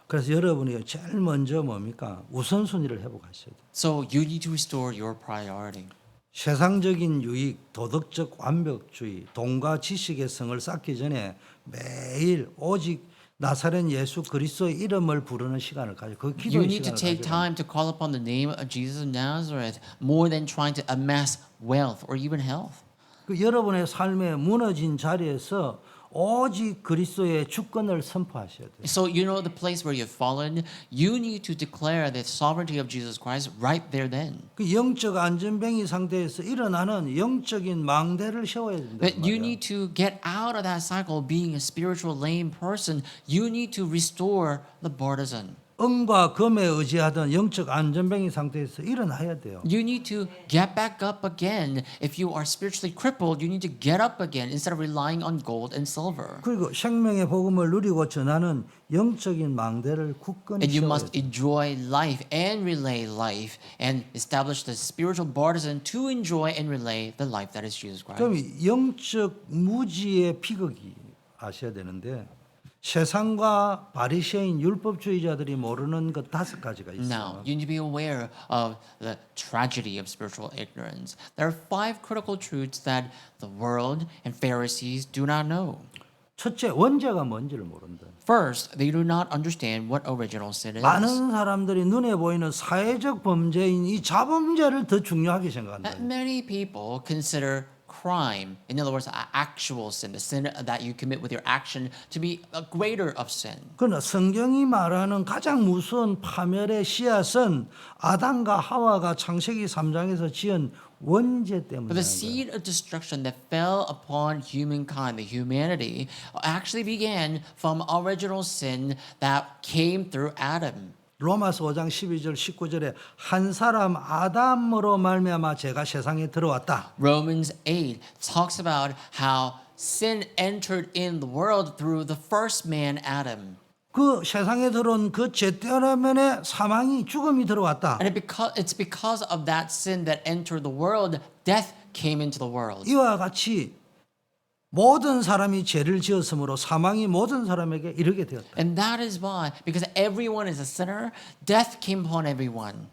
그래서 여러분이 제일 먼저 뭡니까? 우선순위를 회복하셔야 돼요. So you need to restore your priority. 세상적인 유익, 도덕적 완벽주의, 돈과 지식의 성을 쌓기 전에 매일 오직 나사렛 예수 그리스도의 이름을 부르는 시간을 가져. 그 You 기도의 need to 시간을 take 가져. time to call upon the name of Jesus of Nazareth more than trying to amass wealth or even health. 그 여러분의 삶의 무너진 자리에서 오직 그리스도의 주권을 선포하셔야 돼요. So you know the place where you've fallen, you need to declare the sovereignty of Jesus Christ right there then. 그 영적 안전뱅이 상태에서 일어나는 영적인 망대를 세워야 된다. That you need to get out of that cycle of being a spiritual lame person. You need to restore the partisan. 은과 금에 의지하던 영적 안전뱅이 상태에서 일어나야 돼요. You need to get back up again. If you are spiritually crippled, you need to get up again instead of relying on gold and silver. 그리고 생명의 복음을 누리고 전하는 영적인 망대를 굳건히 And you 세워야 must 돼요. enjoy life and relay life and establish the spiritual partisan to enjoy and relay the life that is Jesus Christ. 그럼 영적 무지의 비극이 아셔야 되는데 세상과 바리새인 율법주의자들이 모르는 것 5가지가 Now, 있어요. you need to be aware of the tragedy of spiritual ignorance. There are 5 critical truths that the world and Pharisees do not know. 첫째, 원죄가 뭔지를 모른다. First, they do not understand what original sin is. 많은 사람들이 눈에 보이는 사회적 범죄인 이 자범죄를 더 중요하게 생각한다. Many people consider crime, in other words, actual sin, the sin that you commit with your action, to be a greater of sin. 그러나 성경이 말하는 가장 무서운 파멸의 씨앗은 아담과 하와가 창세기 3장에서 지은 원죄 But the 때문이라는 거예요. seed of destruction that fell upon humankind, the humanity, actually began from original sin that came through Adam. 로마서 5장 12절 19절에 한 사람 아담으로 말미암아 죄가 세상에 들어왔다. Romans 8 talks about how sin entered in the world through the first man, Adam. 그 세상에 들어온 그 죄 때문에 사망이 죽음이 들어왔다. And it's because of that sin that entered the world, death came into the world. 이와 같이 모든 사람이 죄를 지었으므로 사망이 모든 사람에게 이르게 되었다. And that is why, because everyone is a sinner, death came upon everyone.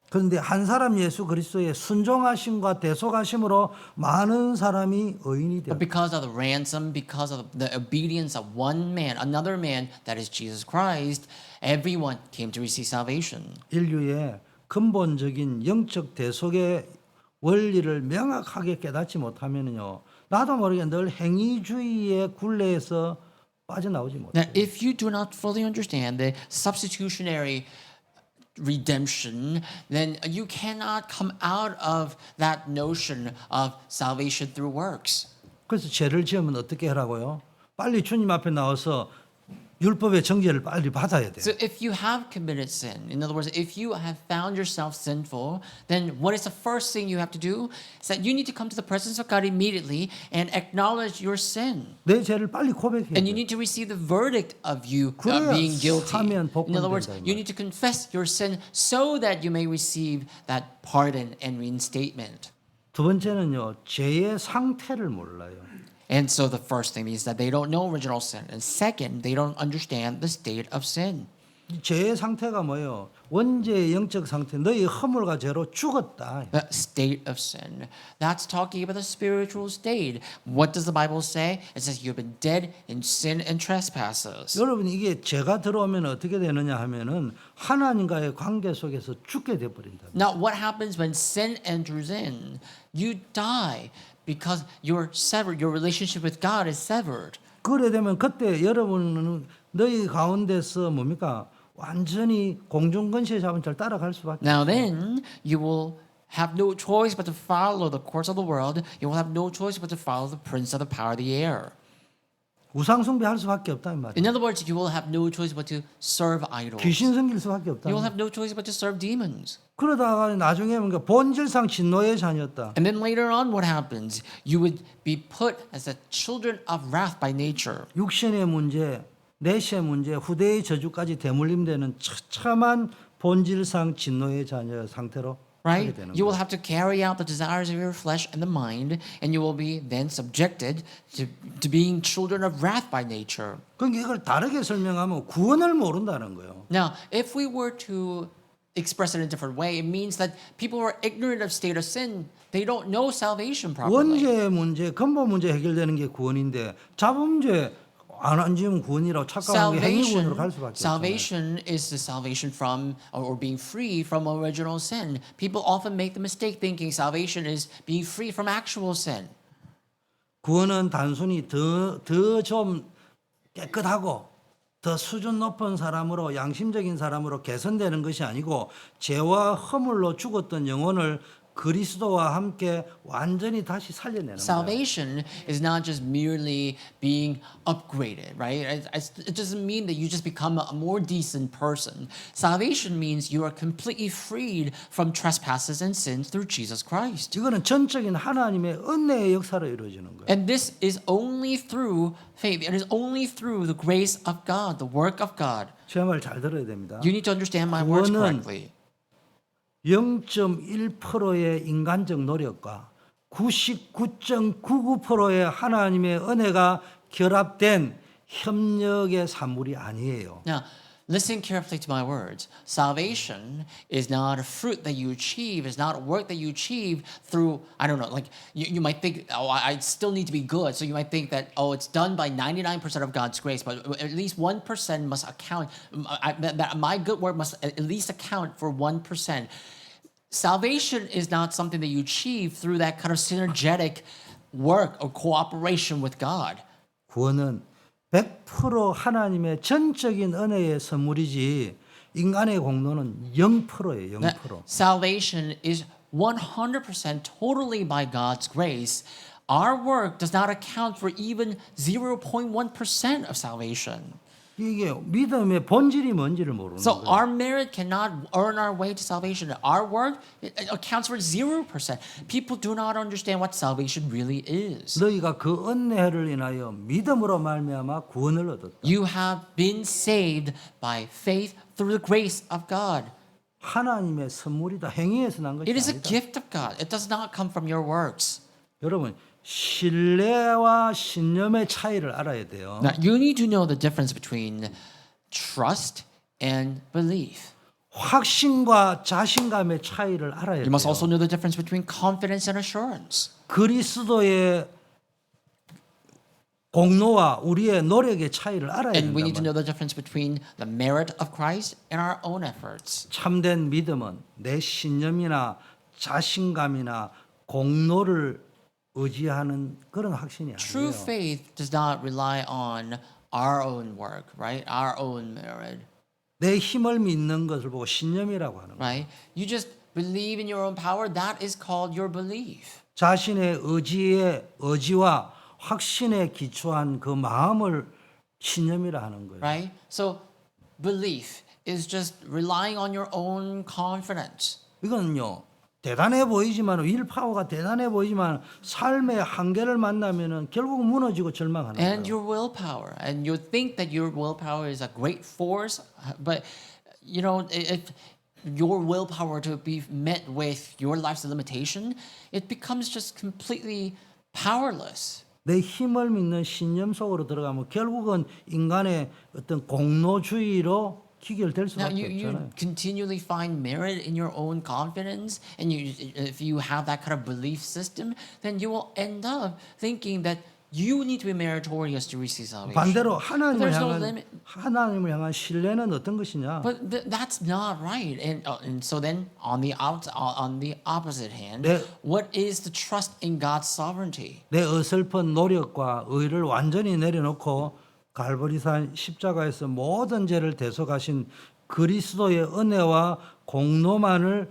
그런데 한 사람 예수 그리스도의 순종하심과 대속하심으로 많은 사람이 의인이 But 되었다. because of the ransom, because of the obedience of one man, another man, that is Jesus Christ, everyone came to receive salvation. 인류의 근본적인 영적 대속의 원리를 명확하게 깨닫지 못하면요, 나도 모르게 늘 행위주의의 굴레에서 빠져나오지 못해. Now, if you do not fully understand the substitutionary redemption, then you cannot come out of that notion of salvation through works. 그래서 죄를 지으면 어떻게 하라고요? 빨리 주님 앞에 나와서 율법의 정죄를 빨리 받아야 돼. So if you have committed sin, in other words, if you have found yourself sinful, then what is the first thing you have to do? Is that you need to come to the presence of God immediately and acknowledge your sin. 내 죄를 빨리 고백해야 And you 돼. need to receive the verdict of you 그래야 being guilty. 사면 In other words, 복권된다, 이 you need to confess your sin so that you may receive that pardon and reinstatement. 두 번째는요, 죄의 상태를 몰라요. And so the first thing is that they don't know original sin. And second, they don't understand the state of sin. 이 죄의 상태가 뭐예요? 원죄의 영적 상태, 너희 허물과 죄로 죽었다. The state of sin. That's talking about the spiritual state. What does the Bible say? It says you've been dead in sin and trespasses. 여러분 이게 죄가 들어오면 어떻게 되느냐 하면은 하나님과의 관계 속에서 죽게 돼 버린다. Now, what happens when sin enters in? You die because you're severed. Your relationship with God is severed. 그래 되면 그때 여러분은 너희 가운데서 뭡니까? 완전히 공중권세 잡은 자를 따라갈 수밖에. Now then, you will have no choice but to follow the course of the world. You will have no choice but to follow the prince of the power of the air. 우상 숭배할 수밖에 없다 이 In 말이야. other words, you will have no choice but to serve idols. 귀신 섬길 수밖에 없다. You will have no choice but to serve demons. 그러다가 나중에 뭔가 본질상 진노의 자녀였다. And then later on, what happens? You would be put as the children of wrath by nature. 육신의 문제, 내시의 문제, 후대의 저주까지 대물림되는 처참한 본질상 진노의 자녀 상태로 하게 Right? 되는 You will 거예요. have to carry out the desires of your flesh and the mind, and you will be then subjected to being children of wrath by nature. 그러니까 이걸 다르게 설명하면 구원을 모른다는 거예요. Now, if we were to express it in a different way, it means that people who are ignorant of state of sin, they don't know salvation properly. 원죄의 문제, 근본 문제 해결되는 게 구원인데 자범죄 안 지으면 구원이라고 착각하는 게 행위구원으로 갈 수밖에 없잖아요. Salvation is the salvation from or being free from original sin. People often make the mistake thinking salvation is being free from actual sin. 구원은 단순히 더 좀 깨끗하고 더 수준 높은 사람으로 양심적인 사람으로 개선되는 것이 아니고 죄와 허물로 죽었던 영혼을 그리스도와 함께 완전히 다시 살려내는 거예요. Salvation is not just merely being upgraded, right? It doesn't mean that you just become a more decent person. Salvation means you are completely freed from trespasses and sins through Jesus Christ. 이거는 전적인 하나님의 은혜의 역사로 이루어지는 거예요. And this is only through faith. It is only through the grace of God, the work of God. 제 말 잘 들어야 됩니다. You need to understand my words 구원은 correctly. 0.1%의 인간적 노력과 99.99%의 하나님의 은혜가 결합된 협력의 산물이 아니에요. Now, listen carefully to my words. Salvation is not a fruit that you achieve, is not a work that you achieve through, I don't know, like you might think, oh, I still need to be good. So you might think that, oh, it's done by 99% of God's grace, but at least 1% must account, that my good work must at least account for 1%. Salvation is not something that you achieve through that kind of synergetic work or cooperation with God. 구원은 100% 하나님의 전적인 은혜의 선물이지 인간의 공로는 0%예요. 0%. Salvation is 100% totally by God's grace. Our work does not account for even 0.1% of salvation. 이게 믿음의 본질이 뭔지를 모르는 So 거예요. our merit cannot earn our way to salvation. Our work it accounts for 0%. People do not understand what salvation really is. 너희가 그 은혜를 인하여 믿음으로 말미암아 구원을 얻었다. You have been saved by faith through the grace of God. 하나님의 선물이다. 행위에서 난 것이 It is a 아니다. gift of God. It does not come from your works. 여러분 신뢰와 신념의 차이를 알아야 돼요. Now, you need to know the difference between trust and belief. 확신과 자신감의 차이를 알아야 You must 돼요. also know the difference between confidence and assurance. 그리스도의 공로와 우리의 노력의 차이를 알아야 And we need to 된다. know the difference between the merit of Christ and our own efforts. 참된 믿음은 내 신념이나 자신감이나 공로를 의지하는 그런 확신이 True 아니에요. faith does not rely on our own work, right? Our own merit, 내 힘을 믿는 것을 보고 신념이라고 하는 거예요. right? You just believe in your own power. That is called your belief. 자신의 의지와 확신에 기초한 그 마음을 신념이라 하는 거예요. Right? So belief is just relying on your own confidence. 이거는요. 대단해 보이지만 윌파워가 대단해 보이지만 삶의 한계를 만나면은 결국 무너지고 절망하는 And 거예요. your willpower. And you think that your willpower is a great force, but you know, if your willpower to be met with your life's limitation, it becomes just completely powerless. 내 힘을 믿는 신념 속으로 들어가면 결국은 인간의 어떤 공로주의로 기결될 Now 수밖에 you 없잖아요. continually find merit in your own confidence, and if you have that kind of belief system, then you will end up thinking that you need to be meritorious to receive salvation. 반대로 But there's no limit. 하나님을 향한 신뢰는 어떤 것이냐? But that's not right. And so then on the opposite hand, 네. what is the trust in God's sovereignty? 내 어설픈 노력과 의를 완전히 내려놓고 갈보리산 십자가에서 모든 죄를 대속하신 그리스도의 은혜와 공로만을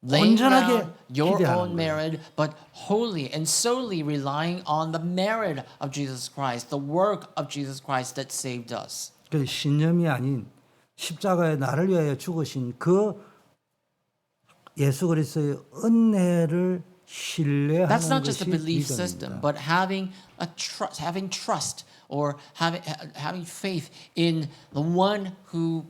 Laying 온전하게 down your own 기대하는 거예요. merit, but wholly and solely relying on the merit of Jesus Christ, the work of Jesus Christ that saved us. 그 신념이 아닌 십자가에 나를 위하여 죽으신 그 예수 그리스도의 은혜를 신뢰하는 That's not just 것이 a belief system, 믿음입니다. but having trust, or having faith in the one who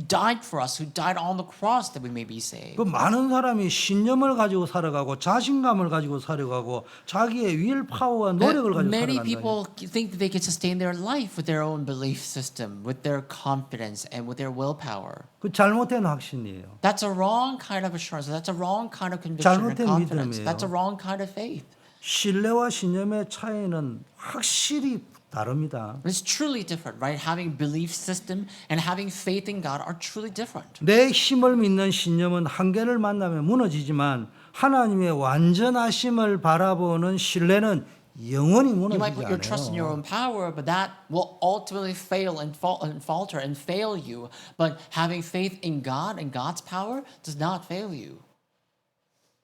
died for us, who died on the cross that we may be saved. 그 많은 사람이 신념을 가지고 살아가고 자신감을 가지고 살아가고 자기의 윌파워와 노력을 가지고 Many 살아간다. people think that they can sustain their life with their own belief system, with their confidence, and with their willpower. 그 잘못된 확신이에요. That's a wrong kind of assurance. That's a wrong kind of conviction and 잘못된 confidence. 믿음이에요. That's a wrong kind of faith. 신뢰와 신념의 차이는 확실히 다릅니다. It's truly different, right? Having belief system and having faith in God are truly different. 내 힘을 믿는 신념은 한계를 만나면 무너지지만 하나님의 완전하심을 바라보는 신뢰는 영원히 You might 무너지지 put your trust in your 않아요. own power, but that will ultimately fail and falter and fail you. But having faith in God and God's power does not fail you.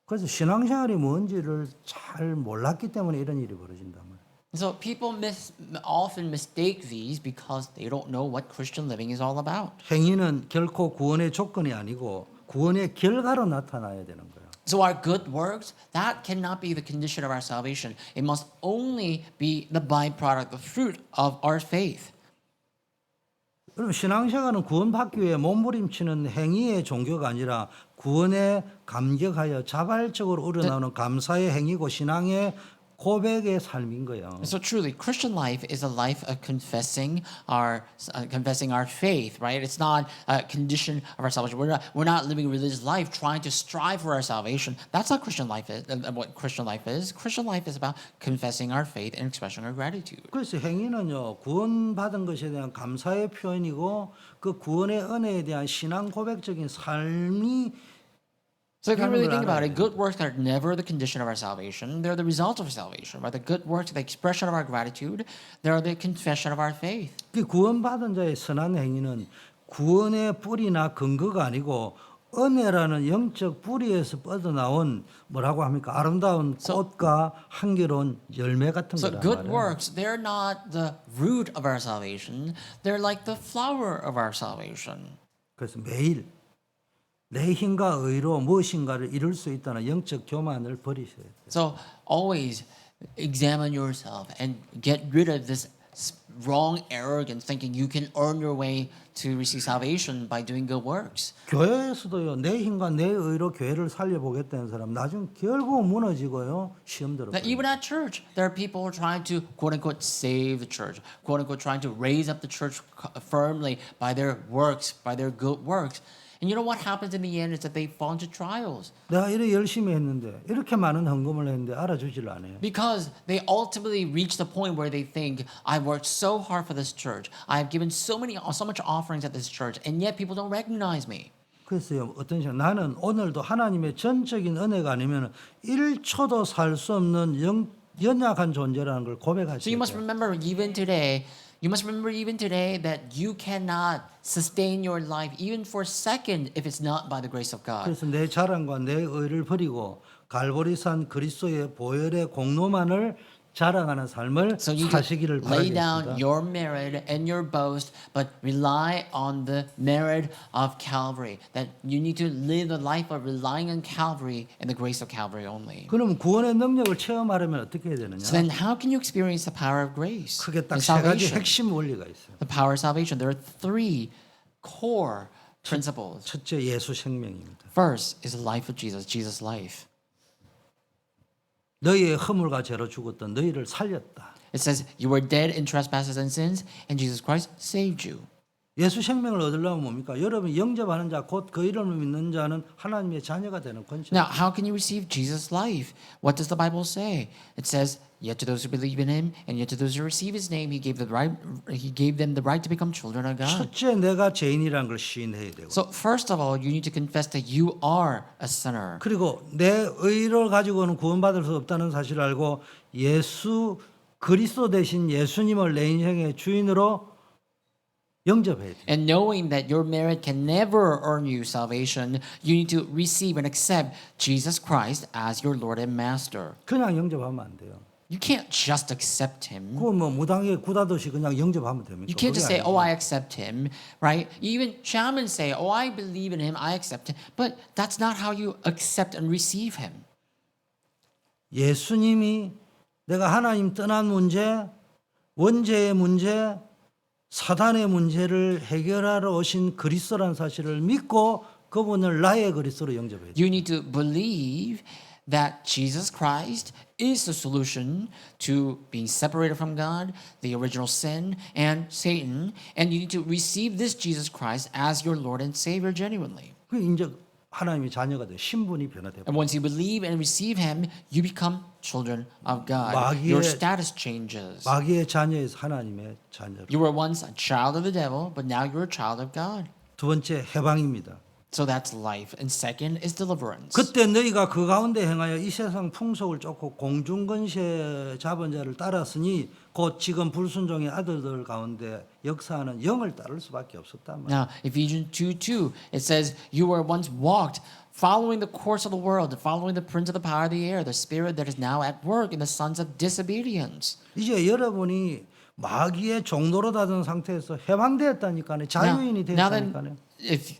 그래서 신앙생활이 뭔지를 잘 몰랐기 때문에 이런 일이 벌어진단 말이에요. So people often mistake these because they don't know what Christian living is all about. 행위는 결코 구원의 조건이 아니고 구원의 결과로 나타나야 되는 거예요. So our good works, that cannot be the condition of our salvation. It must only be the byproduct, the fruit of our faith. 여러분 신앙생활은 구원받기 위해 몸부림치는 행위의 종교가 아니라 구원에 감격하여 자발적으로 우러나오는 감사의 행위고 신앙의 고백의 삶인 거예요. So truly, Christian life is a life of confessing our faith, right? It's not a condition of our salvation. We're not living a religious life trying to strive for our salvation. That's not Christian life. What Christian life is. Christian life is about confessing our faith and expressing our gratitude. 그래서 행위는요 구원받은 것에 대한 감사의 표현이고 그 구원의 은혜에 대한 신앙 고백적인 삶이 So if you really think about 알아야 it, good works are never the condition of our salvation. They're the result of our salvation. Right? The good works, the expression of our gratitude, they're the confession of our faith. 그 구원받은 자의 선한 행위는 구원의 뿌리나 근거가 아니고 은혜라는 영적 뿌리에서 뻗어나온 뭐라고 합니까? 아름다운 꽃과 향기로운 열매 같은 So 거란 good 말이에요. works, they're not the root of our salvation. They're like the flower of our salvation. 그래서 매일 내 힘과 의로 무엇인가를 이룰 수 있다는 영적 교만을 버리셔야 돼요. So always examine yourself and get rid of this wrong arrogance, thinking you can earn your way to receive salvation by doing good works. 교회에서도요, 내 힘과 내 의로 교회를 살려보겠다는 사람 나중 결국 무너지고요, 시험 들어. That even at church, there are people who are trying to quote unquote save the church, quote unquote trying to raise up the church firmly by their works, by their good works. And you know what happens in the end is that they fall into trials 내가 이렇게 열심히 했는데 이렇게 많은 헌금을 했는데 알아주질 않아요. because they ultimately reach the point where they think, I worked so hard for this church, I have given so much offerings at this church, and yet people don't recognize me. 그래서요, 어떤 식으로 나는 오늘도 하나님의 전적인 은혜가 아니면 1초도 살 수 없는 연약한 존재라는 걸 So you 고백하셔야 must 돼요. remember even today. You must remember even today that you cannot sustain your life even for a second if it's not by the grace of God. 그래서 내 자랑과 내 의를 버리고 갈보리산 그리스도의 보혈의 공로만을 자랑하는 삶을 So you 사시기를 lay down 바라겠습니다. your merit and your boast, but rely on the merit of Calvary. That you need to live the life of relying on Calvary and the grace of Calvary only. 그럼 구원의 능력을 체험하려면 어떻게 해야 되느냐? So then, how can you experience the power of grace 크게 딱 and 세 가지 salvation? 핵심 원리가 있어요. The power of salvation. There are three core principles. 첫째 예수 생명입니다. First is the life of Jesus, Jesus' life. 너희의 허물과 죄로 죽었던 너희를 살렸다. It says, you were dead in trespasses and sins, and Jesus Christ saved you. 예수 생명을 얻으려면 뭡니까? 여러분이 영접하는 자, 곧 그 이름을 믿는 자는 하나님의 자녀가 되는 권세. Now, how can you receive Jesus' life? What does the Bible say? It says, yet to those who believe in him, and yet to those who receive his name, he gave them the right to become children of God. 첫째 내가 죄인이라는 걸 시인해야 되고. So first of all, you need to confess that you are a sinner. 그리고 내 의를 가지고는 구원받을 수 없다는 사실을 알고 예수 그리스도 대신 예수님을 내 인생의 주인으로 영접해야 돼. And knowing that your merit can never earn you salvation, you need to receive and accept Jesus Christ as your Lord and Master. 그냥 영접하면 안 돼요. You can't just accept him. 그거 뭐 무당에 구다듯이 그냥 영접하면 됩니까? You can't just 그게 say, 아니죠. oh, I accept him, right? Even shamans say, oh, I believe in him, I accept him. But that's not how you accept and receive him. 예수님이 내가 하나님 떠난 문제, 원죄의 문제, 사단의 문제를 해결하러 오신 그리스도라는 사실을 믿고 그분을 나의 그리스도로 영접해야 돼. You need to believe that Jesus Christ is the solution to being separated from God, the original sin, and Satan. And you need to receive this Jesus Christ as your Lord and Savior genuinely. 그 이제 하나님의 자녀가 돼. 신분이 변화돼. And once you believe and receive him, you become children of God. 마귀의- Your status changes. 마귀의 자녀에서 하나님의 자녀로. You were once a child of the devil, but now you're a child of God. 두 번째 해방입니다. So that's life. And second is deliverance. 그때 너희가 그 가운데 행하여 이 세상 풍속을 쫓고 공중권세 잡은 자를 따랐으니 곧 지금 불순종의 아들들 가운데 역사하는 영을 따를 수밖에 없었단 말이야. Now, Ephesians 2:2, it says, you were once walked following the course of the world, following the prince of the power of the air, the spirit that is now at work in the sons of disobedience. 이제 여러분이 마귀의 종로로 닫은 상태에서 해방되었다니까요. 자유인이 Now then, 되었다니까요. if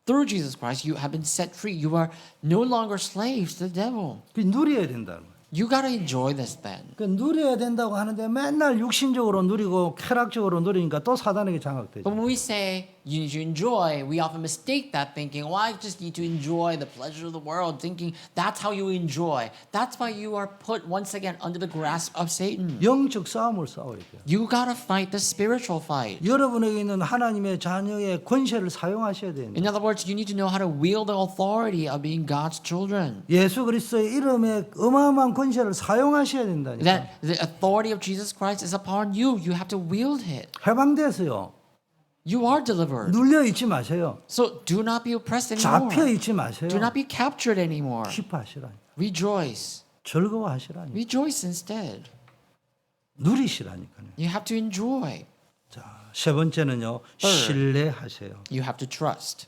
through Jesus Christ you have been set free, you are no longer slaves to the devil. 그 누려야 된다는 거예요. You got to enjoy this then. 그 누려야 된다고 하는데 맨날 육신적으로 누리고 쾌락적으로 누리니까 또 사단에게 장악되죠. But when we say you need to enjoy, we often mistake that thinking, well, I just need to enjoy the pleasure of the world, thinking that's how you enjoy. That's why you are put once again under the grasp of Satan. 영적 싸움을 싸워야 돼요. You got to fight the spiritual fight. 여러분에게 있는 하나님의 자녀의 권세를 사용하셔야 됩니다. In other words, you need to know how to wield the authority of being God's children. 예수 그리스도의 이름에 어마어마한 권세를 사용하셔야 된다니까. That the authority of Jesus Christ is upon you. You have to wield it. 해방돼서요. You are delivered. 눌려 있지 마세요. So do not be oppressed anymore. 잡혀 있지 마세요. Do not be captured anymore. 기뻐하시라니. Rejoice. 즐거워하시라니. Rejoice instead. 누리시라니까요. You have to enjoy. 자, 세 번째는요. 신뢰하세요. You have to trust.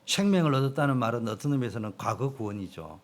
생명을 얻었다는 말은 어떤 의미에서는 과거 구원이죠.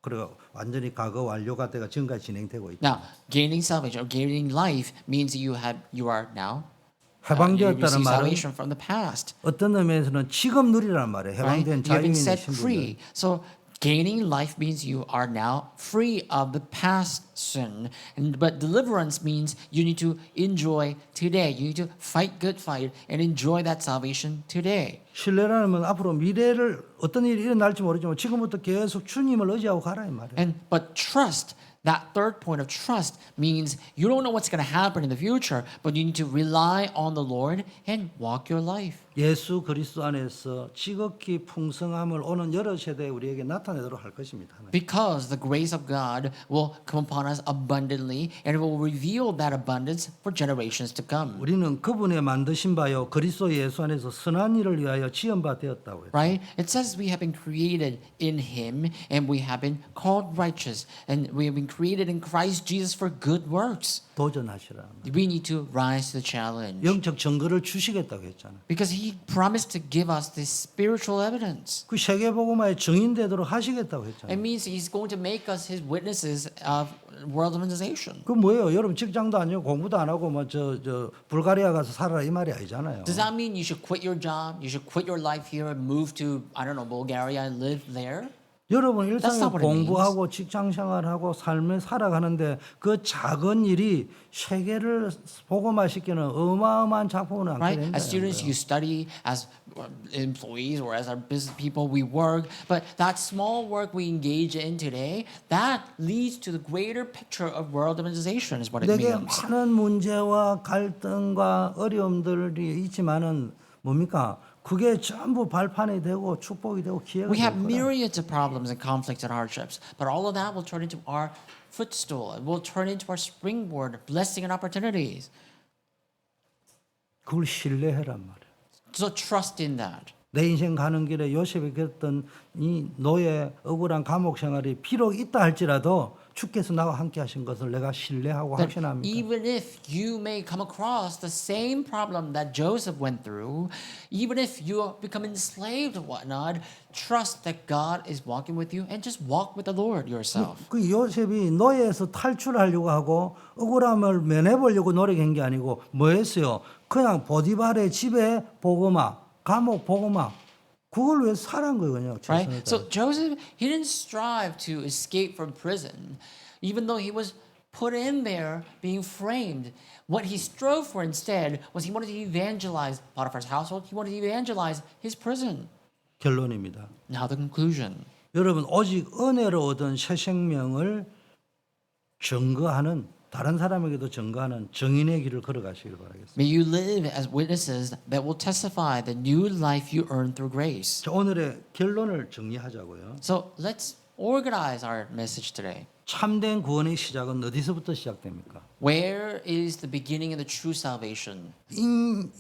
그리고 완전히 과거 완료가 돼가 지금까지 진행되고 있다. Now, gaining salvation or gaining life means you are now you 해방되었다는 receive 말은 salvation from the past. 어떤 의미에서는 지금 누리라는 말이에요. Right? 해방된 You've been 자유인의 set 신분들. free. So gaining life means you are now free of the past sin. But deliverance means you need to enjoy today. You need to fight good fight and enjoy that salvation today. 신뢰라는 건 앞으로 미래를 어떤 일이 일어날지 모르지만 지금부터 계속 주님을 의지하고 가라 이 말이에요. But trust, that third point of trust means you don't know what's going to happen in the future, but you need to rely on the Lord and walk your life. 예수 그리스도 안에서 지극히 풍성함을 오는 여러 세대에 우리에게 나타내도록 할 것입니다. Because the grace of God will come upon us abundantly and it will reveal that abundance for generations to come. 우리는 그분의 만드신 바요 그리스도 예수 안에서 선한 일을 위하여 지은 바 되었다고 했죠. Right? It says we have been created in Him and we have been called righteous and we have been created in Christ Jesus for good works. 도전하시라. We need to rise to the challenge. 영적 증거를 주시겠다고 했잖아요. Because He promised to give us this spiritual evidence. 그 세계복음화의 증인되도록 하시겠다고 It 했잖아요. means He's going to make us His witnesses of world evangelization. 그 뭐예요? 여러분 직장도 아니고 공부도 안 하고 뭐 저 불가리아 가서 살아라 이 말이 아니잖아요. Does that mean you should quit your job? You should quit your life here and move to, I don't know, Bulgaria and live there? 여러분 That's 일상에 not what it 공부하고 직장 생활하고 삶을 살아가는데 그 작은 일이 세계를 복음화시키는 어마어마한 작품을 안게 Right? 된다는 As students, 거예요. you study. As employees or as our business people, we work. But that small work we engage in today, that leads to the greater picture of world evangelization is what it 내게 means. 많은 문제와 갈등과 어려움들이 있지만은 뭡니까? 그게 전부 발판이 되고 축복이 되고 기회가 We 될 have 거라. myriads of problems and conflicts and hardships, but all of that will turn into our footstool. It will turn into our springboard, blessing and opportunities. 그걸 신뢰해란 말이에요. So trust in that. 내 인생 가는 길에 요셉이 겪었던 이 노예 억울한 감옥 생활이 비록 있다 할지라도 주께서 나와 함께 하신 것을 내가 신뢰하고 That 확신합니다. even if you may come across the same problem that Joseph went through, even if you become enslaved or whatnot, trust that God is walking with you and just walk with the Lord yourself. 그 요셉이 노예에서 탈출하려고 하고 억울함을 면해보려고 노력한 게 아니고 뭐였어요? 그냥 보디발의 집에 복음화, 감옥 복음화 그걸 왜 살한 거예요, Right? 최선을 So 다해. Joseph, he didn't strive to escape from prison, even though he was put in there being framed. What he strove for instead was he wanted to evangelize Potiphar's household. He wanted to evangelize his prison. 결론입니다. Now the conclusion. 여러분 오직 은혜로 얻은 새 생명을 증거하는 다른 사람에게도 증거하는 증인의 길을 걸어가시길 바라겠습니다. May you live as witnesses that will testify the new life you earned through grace. 자, 오늘의 결론을 정리하자고요. So let's organize our message today. 참된 구원의 시작은 어디서부터 시작됩니까? Where is the beginning of the true salvation?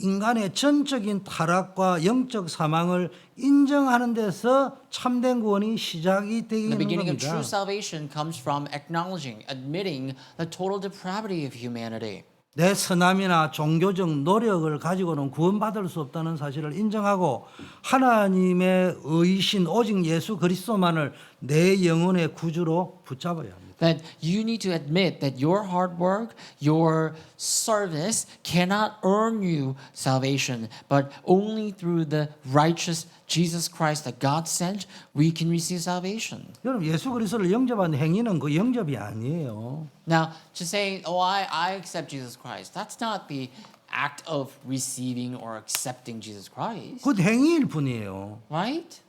인간의 전적인 타락과 영적 사망을 인정하는 데서 참된 구원이 시작이 되게 The 되는 beginning of 겁니다. true salvation comes from acknowledging, admitting the total depravity of humanity. 내 선함이나 종교적 노력을 가지고는 구원받을 수 없다는 사실을 인정하고 하나님의 의신 오직 예수 그리스도만을 내 영혼의 구주로 붙잡아야 합니다. That you need to admit that your hard work, your service cannot earn you salvation, but only through the righteous Jesus Christ that God sent, we can receive salvation. 여러분 예수 그리스도를 영접한 행위는 그 영접이 아니에요. Now, to say, oh, I accept Jesus Christ, that's not the act of receiving or accepting Jesus Christ, 그 행위일 뿐이에요. right?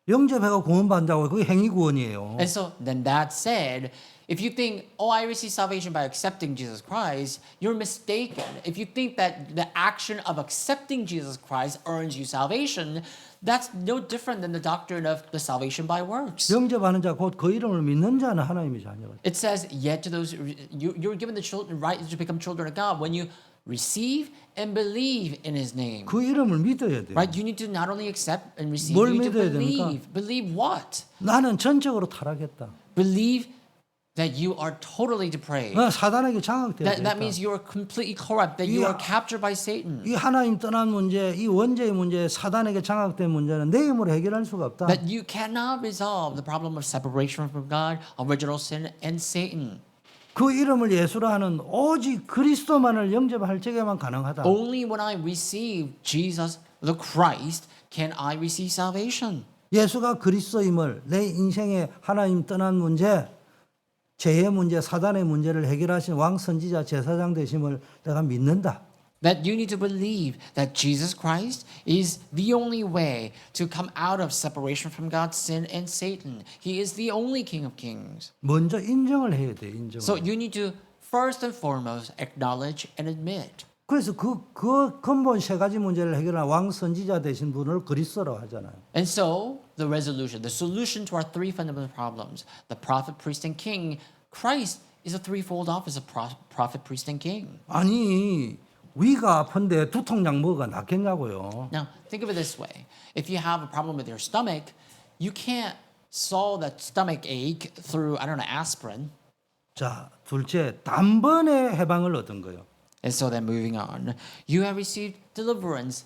영접해가 구원받는다고 그게 행위 구원이에요. And so then that said, if you think, oh, I receive salvation by accepting Jesus Christ, you're mistaken. If you think that the action of accepting Jesus Christ earns you salvation, that's no different than the doctrine of the salvation by works. 영접하는 자 곧 그 이름을 믿는 자는 하나님의 자녀가 It says, yet to those, you're given the children, right to become children of God when you receive and believe in His name. 그 이름을 믿어야 돼요. Right? You need to not only accept and receive, 뭘 you need to 믿어야 됩니까? believe. Believe what? 나는 전적으로 타락했다. Believe that you are totally depraved. 사단에게 장악되어 That 있다. means you are completely corrupt, that you Yeah. are captured by Satan. 이 하나님 떠난 문제, 이 원죄의 문제, 사단에게 장악된 문제는 내 힘으로 해결할 수가 없다. That you cannot resolve the problem of separation from God, original sin, and Satan. 그 이름을 예수로 하는 오직 그리스도만을 영접할 적에만 가능하다. Only when I receive Jesus the Christ can I receive salvation. 예수가 그리스도임을 내 인생의 하나님 떠난 문제, 죄의 문제, 사단의 문제를 해결하신 왕 선지자 제사장 되심을 내가 믿는다. That you need to believe that Jesus Christ is the only way to come out of separation from God, sin, and Satan. He is the only King of Kings. 먼저 인정을 해야 돼. 인정을. So you need to first and foremost acknowledge and admit. 그래서 그 근본 세 가지 문제를 해결한 왕 선지자 되신 분을 그리스도라고 하잖아요. And so the resolution, the solution to our three fundamental problems, the prophet, priest, and king, Christ is a threefold office of prophet, priest, and king. 아니 위가 아픈데 두통약 먹어가 낫겠냐고요. Now, think of it this way. If you have a problem with your stomach, you can't solve that stomach ache through, I don't know, aspirin. 자, 둘째 단번에 해방을 얻은 거예요. And so then moving on, you have received deliverance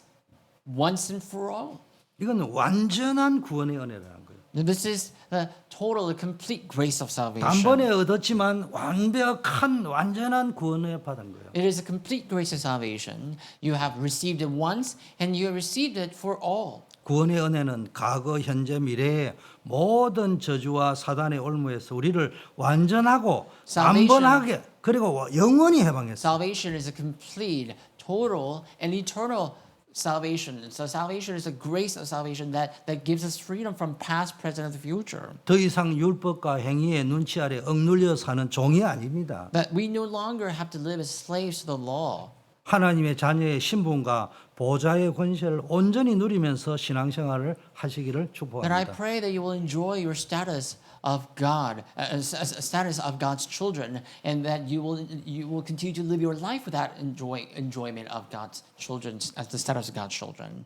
once and for all. 이건 완전한 구원의 은혜라는 거예요. This is the total, the complete grace of salvation. 단번에 얻었지만 완벽한 완전한 구원을 받은 거예요. It is a complete grace of salvation. You have received it once and you have received it for all. 구원의 은혜는 과거, 현재, 미래의 모든 저주와 사단의 올무에서 우리를 완전하고 Salvation. 단번하게 그리고 영원히 해방했어요. Salvation is a complete, total, and eternal salvation. So salvation is a grace of salvation that gives us freedom from past, present, and the future. 더 이상 율법과 행위의 눈치 아래 억눌려 사는 종이 아닙니다. That we no longer have to live as slaves to the law. 하나님의 자녀의 신분과 보좌의 권세를 온전히 누리면서 신앙생활을 하시기를 That I 축복합니다. pray that you will enjoy your status of God, status of God's children, and that you will continue to live your life with that enjoyment of God's children, as the status of God's children.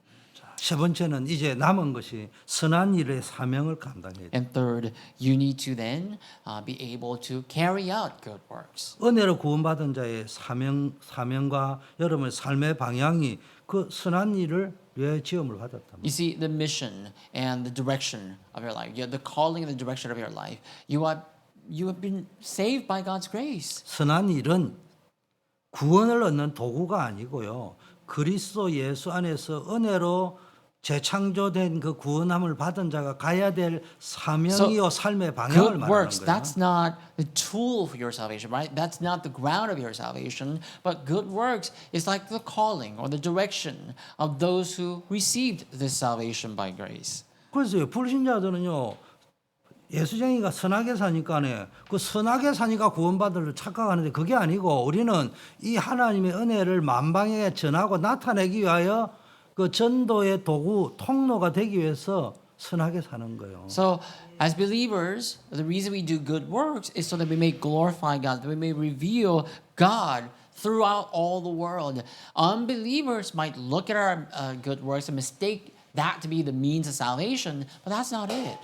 세 번째는 이제 남은 것이 선한 일의 사명을 감당해야 돼요. And third, you need to then be able to carry out good works. 은혜로 구원받은 자의 사명과 여러분의 삶의 방향이 그 선한 일을 위해 지음을 받았다. You see, the mission and the direction of your life, the calling and the direction of your life, you have been saved by God's grace. 선한 일은 구원을 얻는 도구가 아니고요. 그리스도 예수 안에서 은혜로 재창조된 그 구원함을 받은 자가 가야 될 사명이요 삶의 방향을 Good 말하는 works, 거예요. that's not the tool for your salvation, right? That's not the ground of your salvation. But good works is like the calling or the direction of those who received this salvation by grace. 그래서 불신자들은요. 예수쟁이가 선하게 사니까네 그 선하게 사니까 구원받을 착각하는데 그게 아니고 우리는 이 하나님의 은혜를 만방에 전하고 나타내기 위하여 그 전도의 도구 통로가 되기 위해서 선하게 사는 거예요. So, as believers, the reason we do good works is so that we may glorify God, that we may reveal God throughout all the world. Unbelievers might look at our good works and mistake that to be the means of salvation, but that's not it.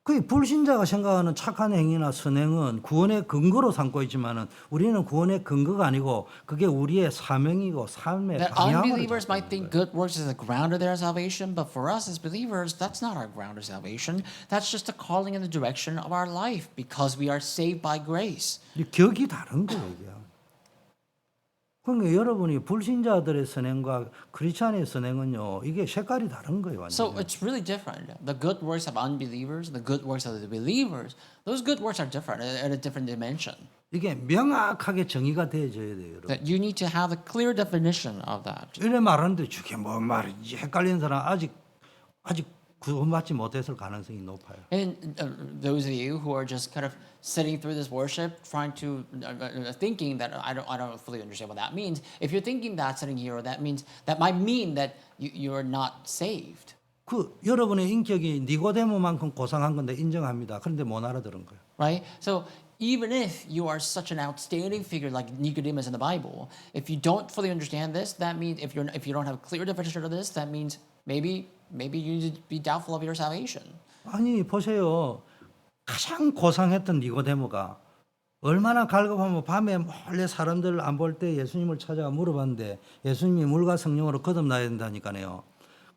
그 불신자가 생각하는 착한 행위나 선행은 구원의 근거로 삼고 있지만은 우리는 구원의 근거가 아니고 그게 우리의 사명이고 삶의 That 방향으로 unbelievers 잡고 might 있는 think 거예요. good works is the ground of their salvation, but for us as believers, that's not our ground of salvation. That's just the calling in the direction of our life because we are saved by grace. 이 격이 다른 거예요, 이게. 그러니까 여러분이 불신자들의 선행과 크리스찬의 선행은요, 이게 색깔이 다른 거예요, So 완전히. it's really different. The good works of unbelievers, the good works of the believers, those good works are different at a different dimension. 이게 명확하게 정의가 되어져야 돼요, 여러분. That you need to have a clear definition of that. 이래 말하는데 저게 뭔 말인지 헷갈리는 사람 아직 구원받지 못했을 가능성이 높아요. And those of you who are just kind of sitting through this worship, trying to thinking that I don't fully understand what that means. If you're thinking that sitting here, that might mean that you're not saved. 그 여러분의 인격이 니고데모만큼 고상한 건데 인정합니다. 그런데 못 알아들은 거예요. Right? So even if you are such an outstanding figure like Nicodemus in the Bible, if you don't fully understand this, that means if you don't have a clear definition of this, that means maybe you need to be doubtful of your salvation. 아니 보세요. 가장 고상했던 니고데모가 얼마나 갈급하면 밤에 몰래 사람들 안 볼 때 예수님을 찾아가 물어봤는데 예수님이 물과 성령으로 거듭나야 된다니까요.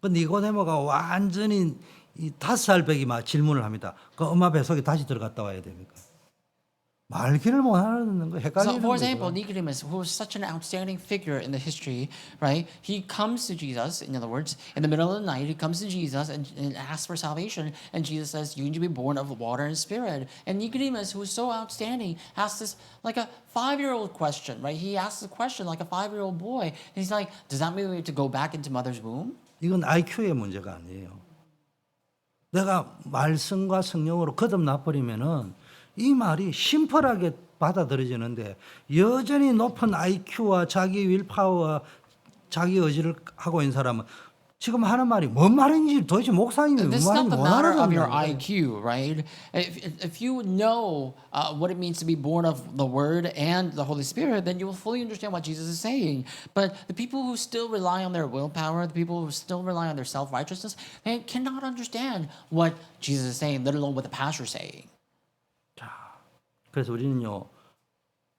그 니고데모가 완전히 이 5살 배기 막 질문을 합니다. 그 엄마 뱃속에 다시 들어갔다 와야 됩니까? 말귀를 못 알아듣는 거 So, 헷갈리는 for example, 거죠. Nicodemus, who was such an outstanding figure in the history, right? He comes to Jesus, in other words, in the middle of the night, he comes to Jesus and asks for salvation. And Jesus says, you need to be born of water and spirit. And Nicodemus, who is so outstanding, asks this like a 5-year-old question, right? He asks a question like a 5-year-old boy. And he's like, does that mean we have to go back into mother's womb? 이건 IQ의 문제가 아니에요. 내가 말씀과 성령으로 거듭나 버리면은 이 말이 심플하게 받아들여지는데 여전히 높은 IQ와 자기 윌파워와 자기 의지를 하고 있는 사람은 지금 하는 말이 뭔 말인지 도대체 목사님이 뭔 This is 말인지 not the 못 matter of your 알아듣는 거예요. IQ, right? If you know what it means to be born of the Word and the Holy Spirit, then you will fully understand what Jesus is saying. But the people who still rely on their willpower, the people who still rely on their self-righteousness, they cannot understand what Jesus is saying, let alone what the pastor is saying. 그래서 우리는요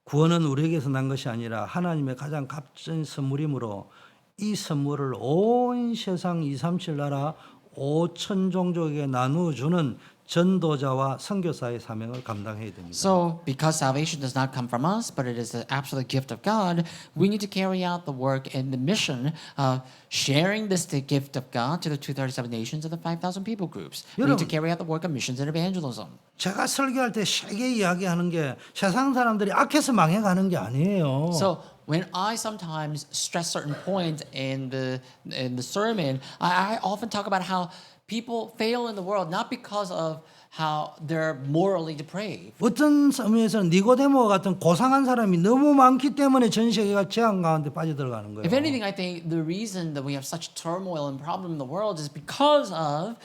구원은 우리에게서 난 것이 아니라 하나님의 가장 값진 선물이므로 이 선물을 온 세상 237 나라 5천 종족에게 나누어 주는 전도자와 선교사의 사명을 감당해야 됩니다. So, because salvation does not come from us, but it is the absolute gift of God, we need to carry out the work and the mission of sharing this the gift of God to the 237 nations and the 5,000 people groups. We need to 여러분, carry out the work of missions and evangelism. 제가 설교할 때 세게 이야기하는 게 세상 사람들이 악해서 망해가는 게 아니에요. So when I sometimes stress certain points in the sermon, I often talk about how people fail in the world not because of how they're morally depraved. 어떤 의미에서는 니고데모 같은 고상한 사람이 너무 많기 때문에 전 세계가 재앙 가운데 빠져들어가는 거예요. If anything, I think the reason that we have such turmoil and problem in the world is because of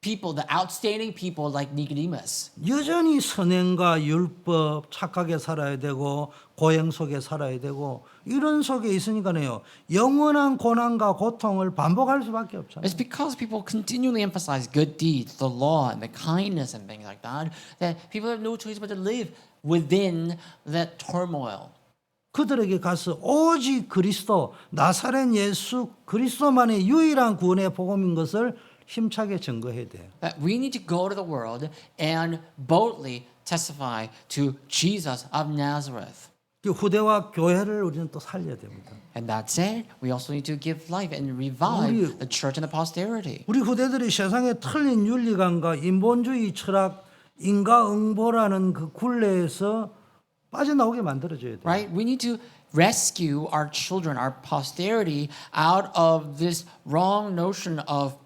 people, the outstanding people like Nicodemus. 여전히 선행과 율법 착하게 살아야 되고 고행 속에 살아야 되고 이런 속에 있으니까요 영원한 고난과 고통을 반복할 수밖에 없잖아요. It's because people continually emphasize good deeds, the law, and the kindness and things like that, that people have no choice but to live within that turmoil. 그들에게 가서 오직 그리스도 나사렛 예수 그리스도만의 유일한 구원의 복음인 것을 힘차게 증거해야 돼요. That we need to go to the world and boldly testify to Jesus of Nazareth. 그 후대와 교회를 우리는 또 살려야 됩니다. And that said, we also need to give life and revive the church and the posterity. 우리 후대들이 세상에 틀린 윤리관과 인본주의 철학, 인과응보라는 그 굴레에서 빠져나오게 만들어줘야 돼요. Right? We need to rescue our children, our posterity, out of this wrong notion of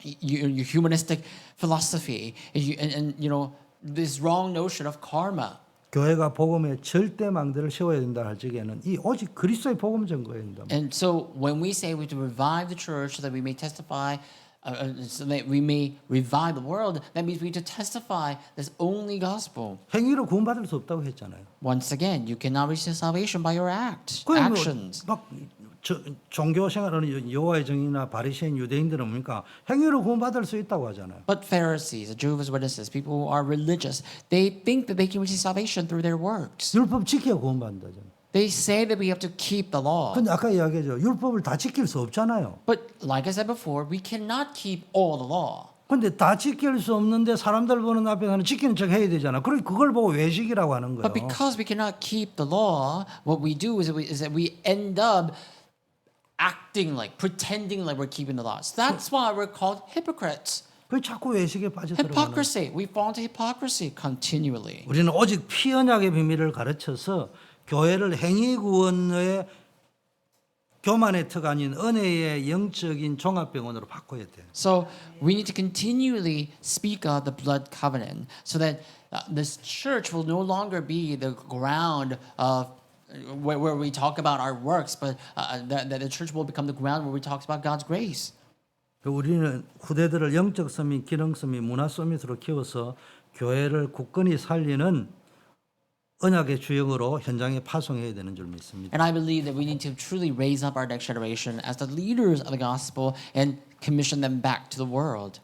humanistic philosophy and you know this wrong notion of karma. 교회가 복음의 절대 망대를 세워야 된다 할 적에는 이 오직 그리스도의 복음 전거해야 된다. And so when we say we have to revive the church so that we may testify, so that we may revive the world, that means we need to testify this only gospel. 행위로 구원받을 수 없다고 했잖아요. Once again, you cannot receive salvation by your 그럼 actions. 막 종교 생활하는 여호와의 증인이나 바리새인 유대인들은 뭡니까? 행위로 구원받을 수 있다고 하잖아요. But Pharisees, the Jehovah's Witnesses, people who are religious, they think that they can receive salvation through their works. 율법 지켜야 구원받는다잖아요. They say that we have to keep the law. 근데 아까 이야기했죠. 율법을 다 지킬 수 없잖아요. But like I said before, we cannot keep all the law. 근데 다 지킬 수 없는데 사람들 보는 앞에서는 지키는 척 해야 되잖아. 그럼 그걸 보고 외식이라고 하는 거예요. But because we cannot keep the law, what we do is that we end up acting like, pretending like we're keeping the laws. That's why we're called hypocrites. 그 자꾸 외식에 빠져들어가는. Hypocrisy. We fall into hypocrisy continually. 우리는 오직 피 언약의 비밀을 가르쳐서 교회를 행위 구원의 교만의 턱 아닌 은혜의 영적인 종합병원으로 바꿔야 돼요. So we need to continually speak of the blood covenant so that this church will no longer be the ground of where we talk about our works, but that the church will become the ground where we talk about God's grace. 우리는 후대들을 영적 서밋, 기능 서밋, 문화 서밋으로 키워서 교회를 굳건히 살리는 언약의 주역으로 현장에 파송해야 되는 줄 믿습니다. And I believe that we need to truly raise up our next generation as the leaders of the gospel and commission them back to the world.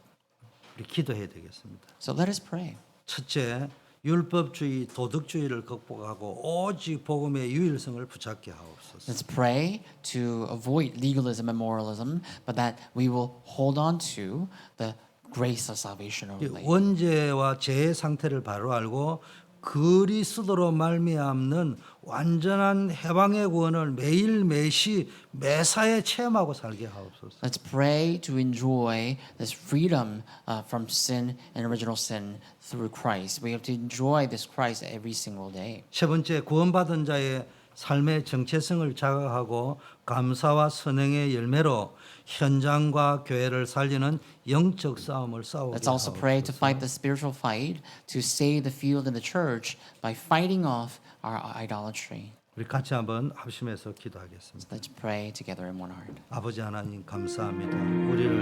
우리 기도해야 되겠습니다. So let us pray. 첫째, 율법주의, 도덕주의를 극복하고 오직 복음의 유일성을 붙잡게 하옵소서. Let's pray to avoid legalism and moralism, but that we will hold on to the grace of salvation only. 원죄와 죄의 상태를 바로 알고 그리스도로 말미암는 완전한 해방의 구원을 매일 매시 매사에 체험하고 살게 하옵소서. Let's pray to enjoy this freedom from sin and original sin through Christ. We have to enjoy this Christ every single day. 세 번째, 구원받은 자의 삶의 정체성을 자각하고 감사와 선행의 열매로 현장과 교회를 살리는 영적 싸움을 싸우게 Let's also pray to 하옵소서. fight the spiritual fight, to save the field in the church by fighting off our idolatry. 우리 같이 한번 합심해서 기도하겠습니다. Let's pray together in one heart. 아버지 하나님 감사합니다. 우리를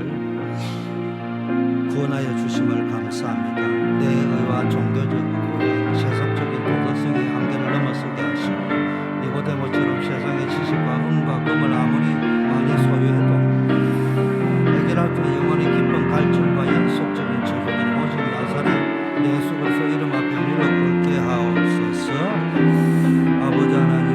구원하여 주심을 감사합니다. 내 의와 종교적 교양, 세속적인 도덕성의 한계를 넘어서게 하시고 니고데모처럼 세상의 지식과 은과 금을 아무리 많이 소유해도 해결할 수 영원히 깊은 갈증과 연속적인 저주들 오직 나사렛 예수 그리스도 이름 앞에 무릎 꿇게 하옵소서. 아버지 하나님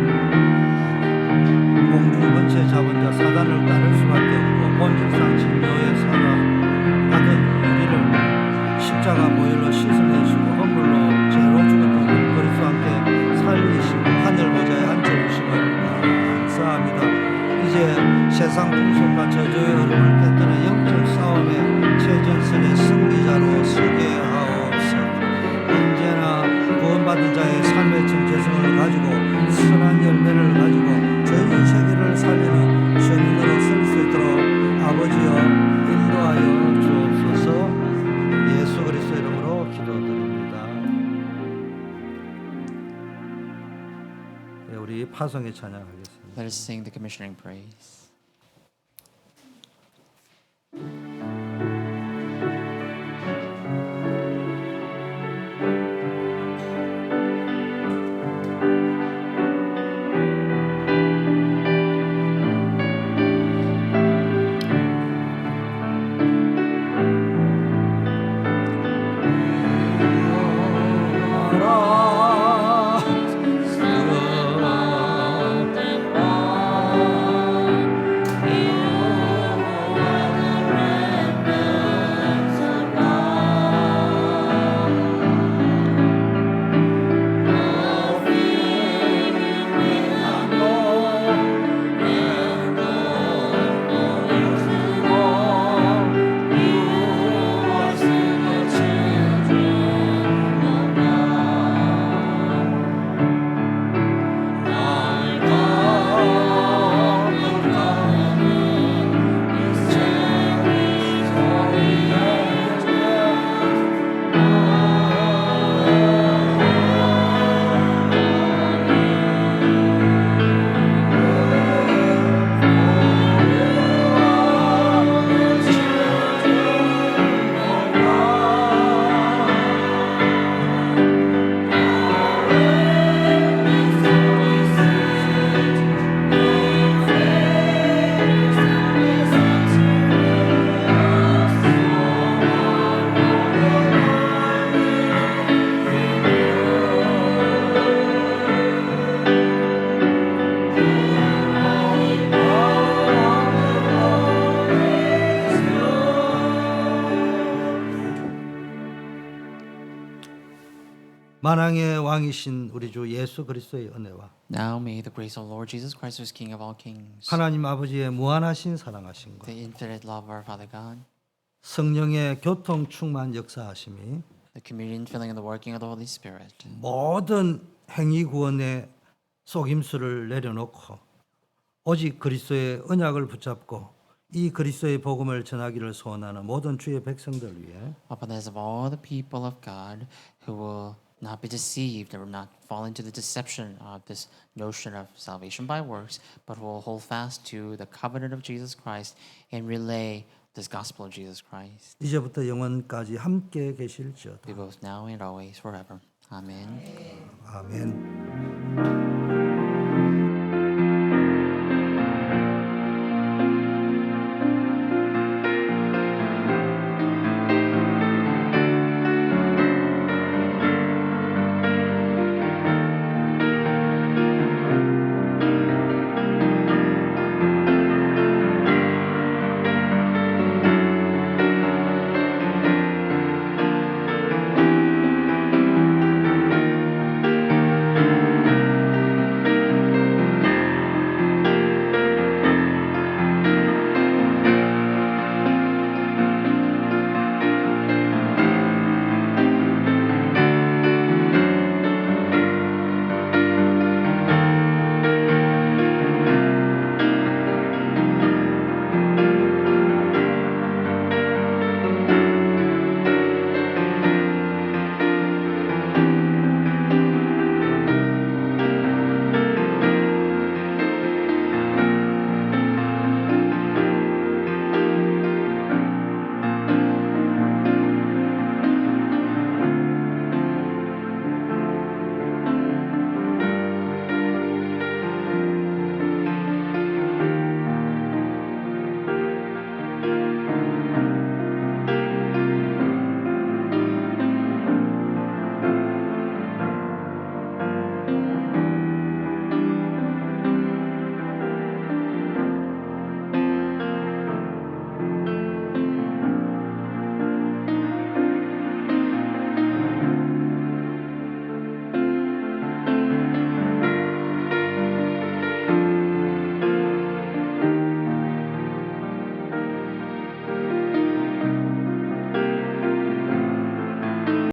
공중 번째 잡은 자 사단을 따를 수밖에 없고 본질상 진노에 살아가던 우리를 십자가 보혈로 씻어내시고 허물로 죄로 죽었던 그리스도와 함께 살리시고 하늘 보좌에 앉혀주심을 감사합니다. 이제 세상 풍속과 저주의 얼음을 뱉드는 영적 싸움의 최전선의 승리자로 서게 하옵소서. 언제나 구원받은 자의 삶의 정체성을 가지고 선한 열매를 가지고 전 세계를 살리는 증인으로 설 수 있도록 아버지여 인도하여 주옵소서. 예수 그리스도 이름으로 기도드립니다. 네, 우리 파송의 찬양하겠습니다. Let us sing the commissioning praise. 만왕의 왕이신 우리 주 예수 그리스도의 은혜와 Now may the grace of Lord Jesus Christ, who is King of all kings, 하나님 아버지의 무한하신 사랑하심과 the infinite love of our Father God, 성령의 교통 충만 역사하심이 the communion, filling, and the working of the Holy Spirit, 모든 행위 구원의 속임수를 내려놓고 오직 그리스도의 언약을 붙잡고 이 그리스도의 복음을 전하기를 소원하는 모든 주의 백성들 위해 upon the heads of all the people of God, who will not be deceived or not fall into the deception of this notion of salvation by works, but will hold fast to the covenant of Jesus Christ and relay this gospel of Jesus Christ. 이제부터 영원까지 함께 계실지어다. Be both now and always, forever. Amen. 아멘.